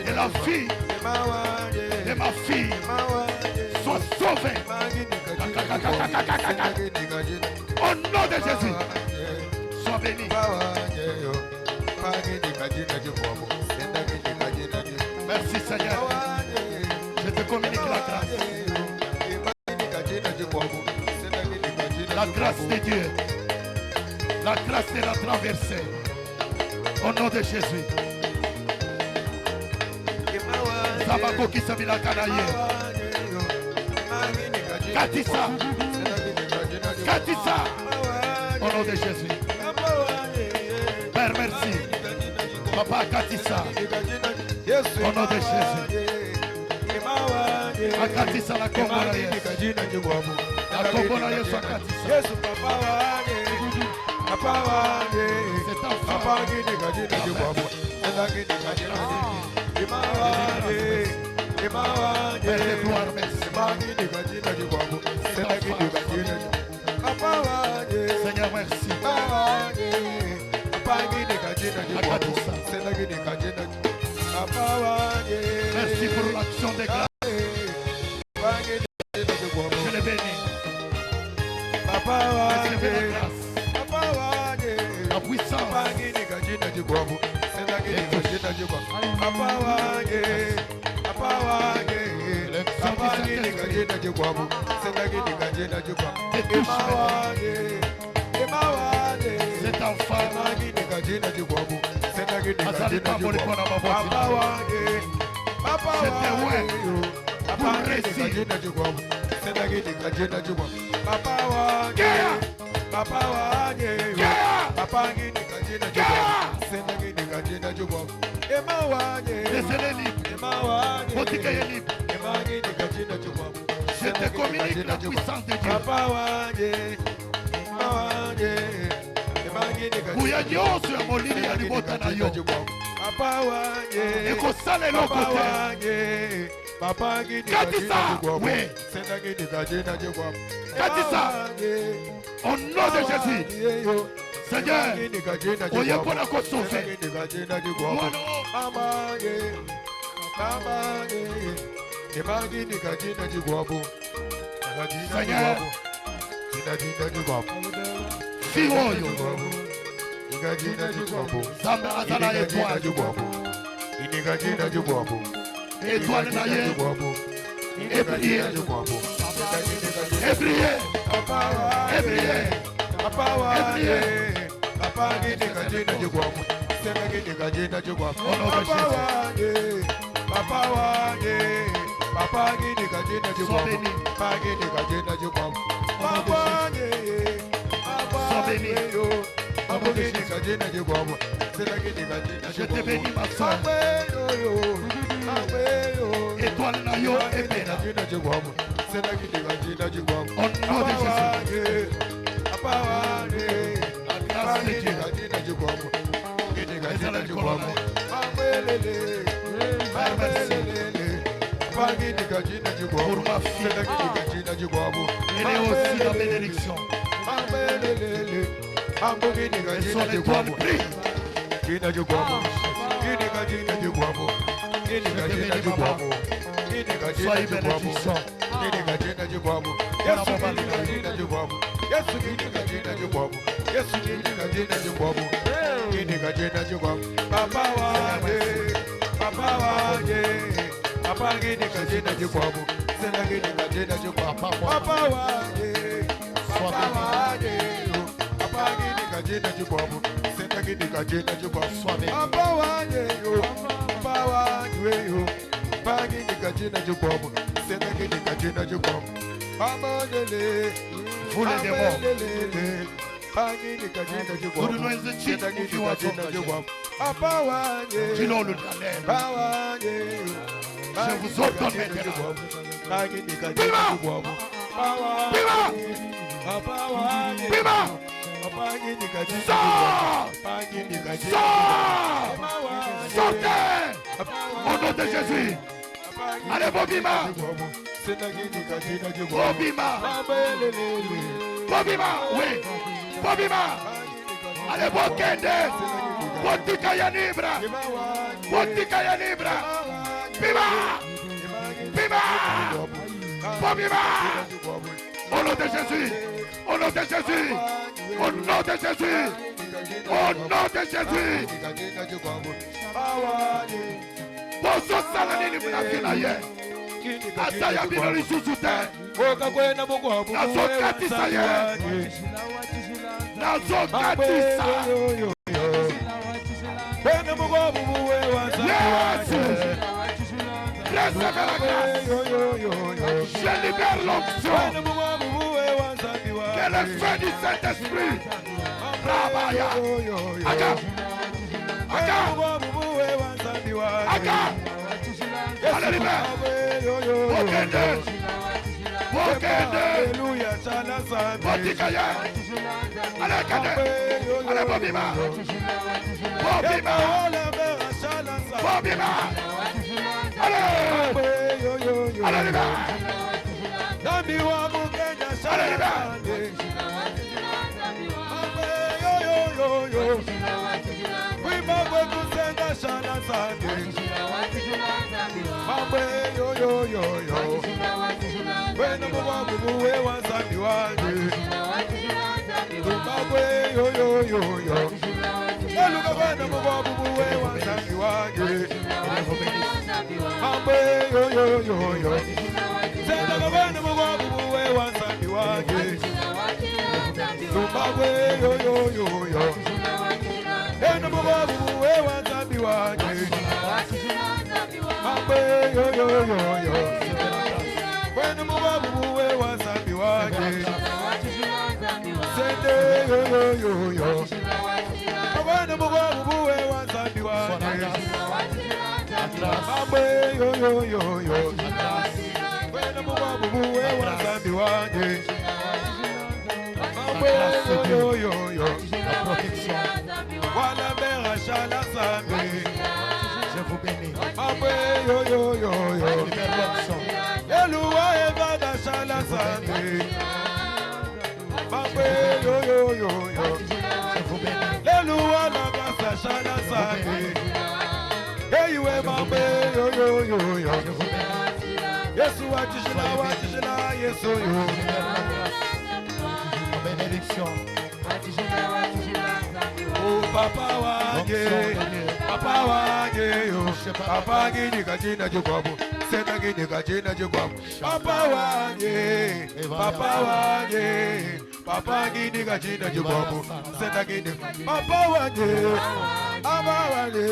Et la fille de ma fille soit sauvée. Au nom de Jésus. Sois béni. Merci Seigneur. Je te communique la grâce. grâce de Dieu. La grâce de la traversée. Au nom de Jésus. Sabako Kisabila Kanaye. Katissa. Katissa. Au nom de Jésus. Père, merci. Papa Katissa. Au nom de Jésus. Akatissa la Congo na Yesu. La Congo na Yesu akatissa.
Yesu papa wange. Papa wange.
C'est un
Papa
frère.
wange nikajina jibwabo. Sendangi nikajina jima wange. Ima wange.
Père de gloire, merci.
Sendangi nikajina jibwabo. Sendangi nikajina Papa wange.
Seigneur, merci.
Papa wange. Papa wange nikajina jibwabo.
Akatissa.
Sendangi nikajina Papa wange.
Merci pour l'action des grâces. Je les bénis.
Papa
Merci pour la
wange.
grâce.
Papa wange.
La puissance.
Papa wange nikajina jibwabo. Sendangi nikajina jibwabo. Papa wange. Papa wange. Papa wange nikajina jibwabo. Sendangi nikajina jibwabo. Ima wange. Ima wange.
Cet enfant.
Papa wange nikajina jibwabo. Sendangi
Azali
nikajina
pamboli
jibwabo.
pona maboti.
Papa wange. Papa
C'était
wange. Papa
Pour
wange
réussir.
nikajina jibwabo. Sendangi nikajina jibwabo. Papa wange.
Guerre.
Papa wange.
Guerre.
Papa wange nikajina jibwabo. Sendangi nikajina jibwabo. Ema wange.
Laissez-les libres.
Ema wange.
Botika est libre.
Ema wange nikajina jibwabo.
Je te communique la puissance de Dieu.
Papa wange. Ema wange. Ema wange nikajina
Kuya nyonso ya molili ya libota na yo.
Papa wange.
Ekosala eloko
Papa
te.
wange. Papa wange
Katissa.
nikajina jibwabo.
Oui.
Sendangi nikajina jibwabo.
Katissa. Au nom de Jésus. Seigneur, oye mpona kosauve. Mwana o. Seigneur. Fi oyo. Nzambe azala étoile. Étoile na ye. Et briller. Et briller. Et briller. Je te bénis ma soeur. Étoile na yo epela. Au nom de Jésus. La grâce de Dieu. Pour ma fille. Elle est aussi la bénédiction. Et son étoile brille. Soyez bénédiction. Vous les démons. Vous nous étiez dis-le le je vous ordonne maintenant. Bima! Sors! Sors! Sortez! Au nom de Jésus! Allez, Bobima! Bobima! Bobima! Oui! Bobima! Allez, Bokende! Botika ya Nibra! Botika ya Nibra! Bima! Bima! Bobima! Au nom de Jésus! Au nom de Jésus! Au nom de Jésus! Au nom de Jésus! Bozo salani ni munafina ye! Ataya bino lisusu te. Nazokatisa ye. Nazokatisa. Yesu. Recevez la grâce. Je libère l'onction. Que le feu du Saint-Esprit. Rabaya. Aga. Aga. Aga. Allez, libère. Okende. Okende. Botikaya. Allez, kade. Allez, Bobima. Bobima. Bobima. Allez. Allez, libère. Allez, libère.
Je vous bénis. Bénédiction.
Oh papa wange, papa wange, papa gini kajina jukwabu, sena gini kajina jukwabu. Papa wange, papa wange, papa gini kajina jukwabu, sena gini. Papa wange, papa wange,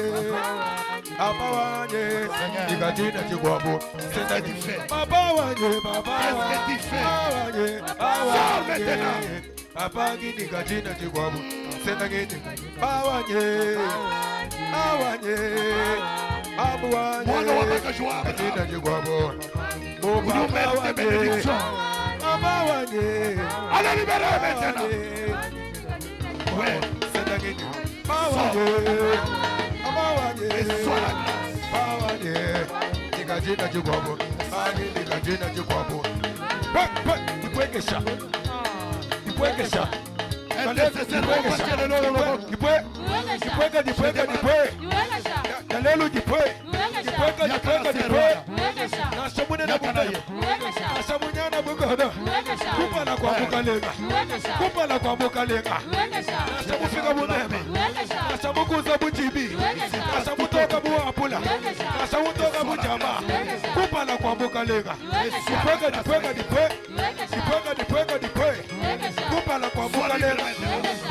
papa wange, gini kajina jukwabu, sena gini. Papa wange, papa wange, papa wange, papa gini kajina jukwabu. Senagini, Awanye, Awanye, Abouanye, Adina Jiguabo, Abouanye,
allez libérer maintenant.
Senagini, Awanye, Abouanye, Awanye, Nikajina Jiguabo, Ani Nikajina Jiguabo. Ipuekesha, Ipuekesha.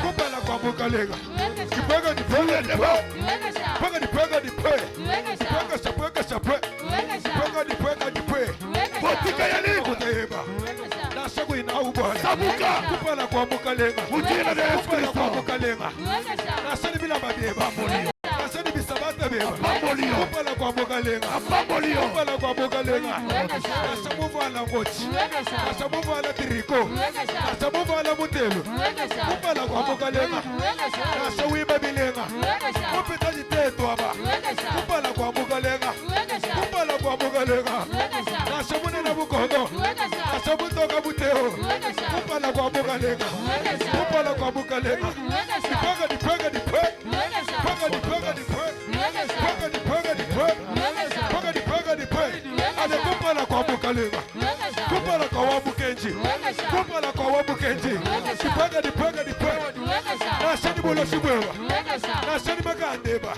Kupala kwa bukalega. Kipega di pega di pega. Pega di pega di pega. Pega sa pega sa pega. Pega di pega di pega.
Botika ya nini?
Kuteba. Na sabu ina ubona.
Sabuka.
Kupala kwa bukalega.
Mujina na Yesu Kristo.
Kwa bukalega. Na sani bila mabeba. Na sani bisabata beba.
Bambolio.
Kupala kwa bukalega.
Bambolio.
Kupala kwa bukalega. Na sabu vala ngochi. Na sabu vala tiriko. Na sabu vala mutelo. Kupala kwa bukalega. Na sabu iba bilenga. Kupita jiteto aba. Kupala kwa bukalega. Kupala kwa bukalega. Na sabu nena bukodo. Na sabu toka buteo. Kupala kwa bukalega. Kupala kwa bukalega. Pega di pega di pega. Pega di pega di pega. Pega di pega di pega. Pega di pega di pega. Ale kupala kwa bukalega. Kupala kwa wabukenji. Kupala kwa wabukenji. Pega di pega di pega. Na shani bolo shibwewa. Na shani magandeba.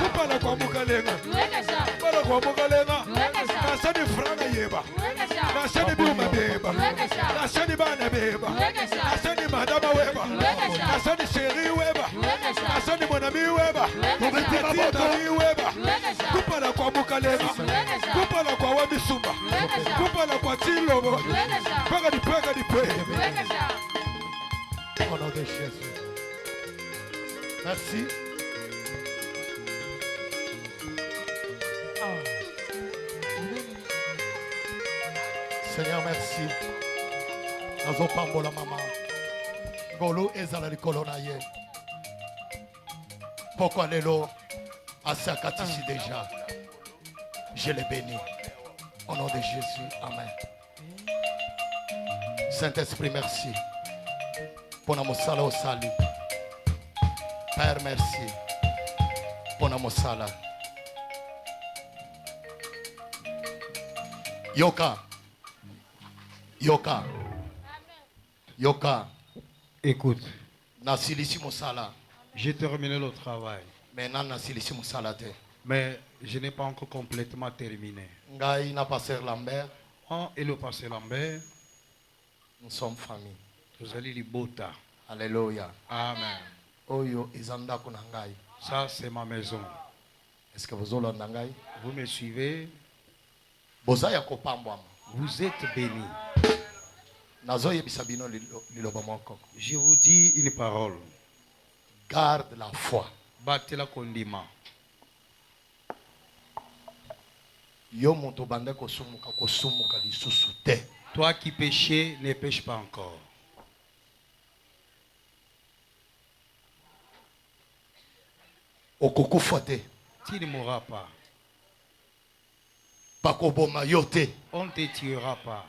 Kupala kwa bukalega. Kupala kwa bukalega. Na shani franga ye. Asani bana beba. Asani madama weba. Asani chéri weba. Asani mon ami weba. Petit ami weba. Kupa la kwa mukaleba. Kupa la kwa wabisumba. Kupa la kwa tilobo. Pega di pe.
Au nom de Jésus. Merci. Seigneur, merci. Nazo pambola mama. Golo ezala likolo na ye. Pourquoi lelo asakatisi déjà. Je les bénis. Au nom de Jésus. Amen. Saint-Esprit, merci. Pour notre sala au salut. Père, merci. Pour notre sala. Yoka. Yoka. Yoka.
Écoute.
Nasilisi Mosala.
J'ai terminé le travail.
Maintenant, Nasilisi Mosala te.
Mais je n'ai pas encore complètement terminé.
Ngai na pasteur Lambert.
Moi et le pasteur Lambert.
Nous sommes famille.
Vous allez les bota.
Alléluia.
Amen.
Oyo izanda kunangai.
Ça, c'est ma maison.
Est-ce que vous olanda ngai?
Vous me suivez?
Bozaya kopambwa.
Vous êtes bénis. Je vous dis une parole.
Garde la foi.
Battez la condiment. Toi qui péchais, ne pêche pas encore. Tu ne mourras pas. On ne te tuera pas.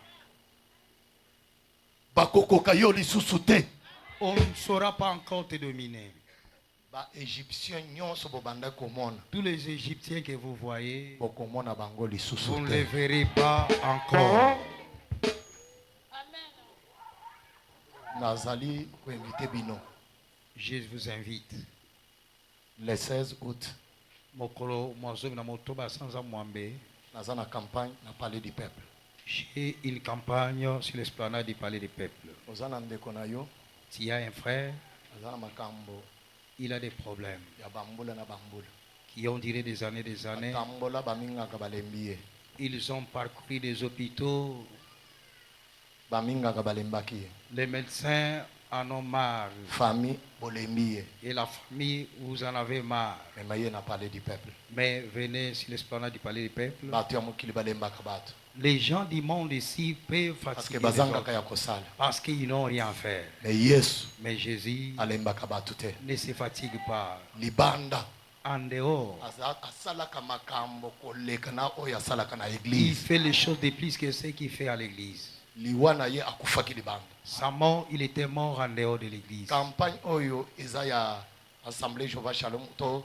On ne saura pas encore te dominer. Tous les Égyptiens que vous voyez, vous ne les verrez pas encore. Je vous invite.
Le 16 août, campagne na Palais du Peuple.
J'ai une campagne sur l'esplanade du Palais du Peuple. Tu as un frère, il a des problèmes qui ont duré des années. Ils ont parcouru des hôpitaux. Les médecins en ont marre. Et la famille, vous en avez marre. Mais venez sur l'esplanade du Palais du Peuple. Les gens du monde ici peuvent fatiguer les autres parce qu'ils n'ont rien à faire. Mais Jésus ne se fatigue pas. En dehors, il fait les choses de plus que ce qu'il fait à l'église. Sa mort, il était mort en dehors de l'église.
Campagne Oyo Isaiah Assemblée Jéhovah Shalom to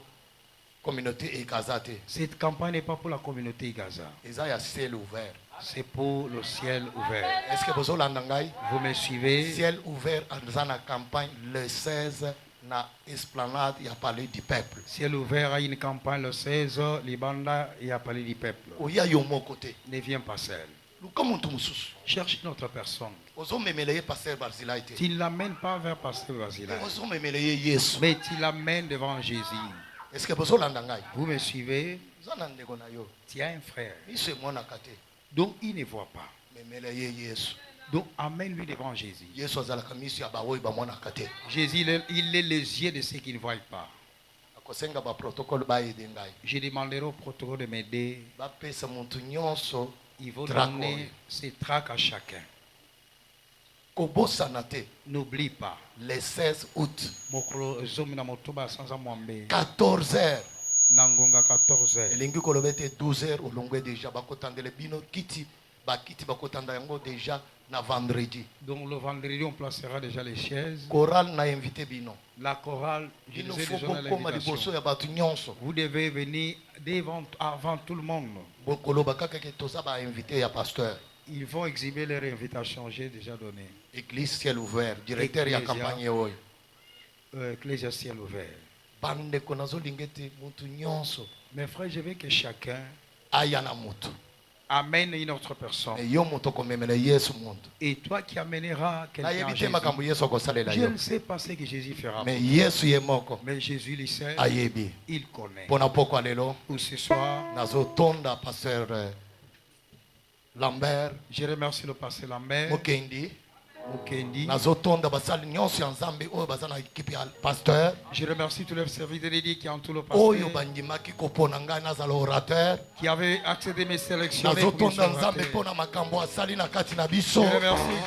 communauté Gaza.
Cette campagne n'est pas pour la communauté Gaza.
Ciel ouvert.
C'est pour le ciel ouvert.
Est-ce que
vous me suivez?
Ciel ouvert dans la campagne le 16 na esplanade il y a Palais du Peuple.
Ciel ouvert a une campagne le 16 Libanda il y a Palais du Peuple. Ne viens pas seul. Cherche une autre personne. Tu ne l'amènes pas vers Pasteur Barzilai. Mais tu l'amènes devant Jésus.
Est-ce que
vous me suivez? Tu as un frère. Donc il ne voit pas. Donc amène-lui devant Jésus. Jésus, il est les yeux de ceux qui ne voient pas. Je demanderai au protocole de m'aider. Il faut donner ses tracts à chacun. N'oublie pas.
Le 16 août.
14h. Nangonga 14h.
Elingi kolobete 12h olongwe déjà bakotandele bino kiti bakiti bakotanda yango déjà na vendredi.
Donc le vendredi on placera déjà les chaises.
Chorale na invité bino.
La chorale, je
nous
ai déjà l'invitation. Vous devez venir avant tout le monde. Ils vont exhiber leur invitation, j'ai déjà donné.
Église ciel ouvert, directeur de la campagne.
Ecclésia ciel ouvert. Mes frères, je veux que chacun amène une autre personne. Et toi qui amèneras quelqu'un à Jésus. Je ne sais pas ce que Jésus fera. Mais Jésus le sait. Il connaît. Pour ce soir,
Lambert,
je remercie le pasteur Lambert. Mukendi. Je remercie tous les serviteurs dédiés qui entourent le pasteur, qui avaient accédé mes sélections. Je remercie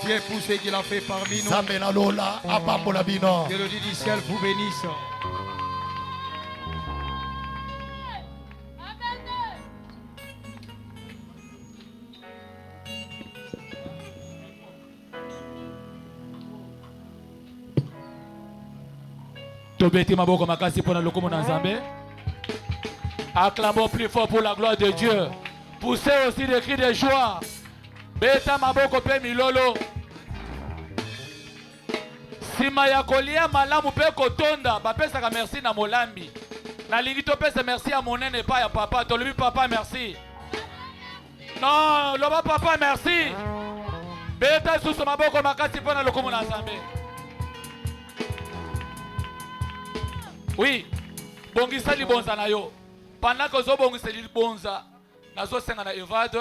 Dieu pour ce qu'il a fait parmi nous. Que le Dieu du ciel vous bénisse.
Acclamons plus fort pour la gloire de Dieu. Poussez aussi des cris de joie. Beta maboko pe milolo. Sima ya kolia malamu pe kotonda. Bapesa ka merci na molambi. Na lingi to pesa merci à mon nene pa ya papa. To lui papa merci. Non, loba papa merci. Beta susu maboko makasi pona lokomo na nzambe. Oui, bongisa libonza na yo. Pendant que zo bongisa libonza, nazo senga na evade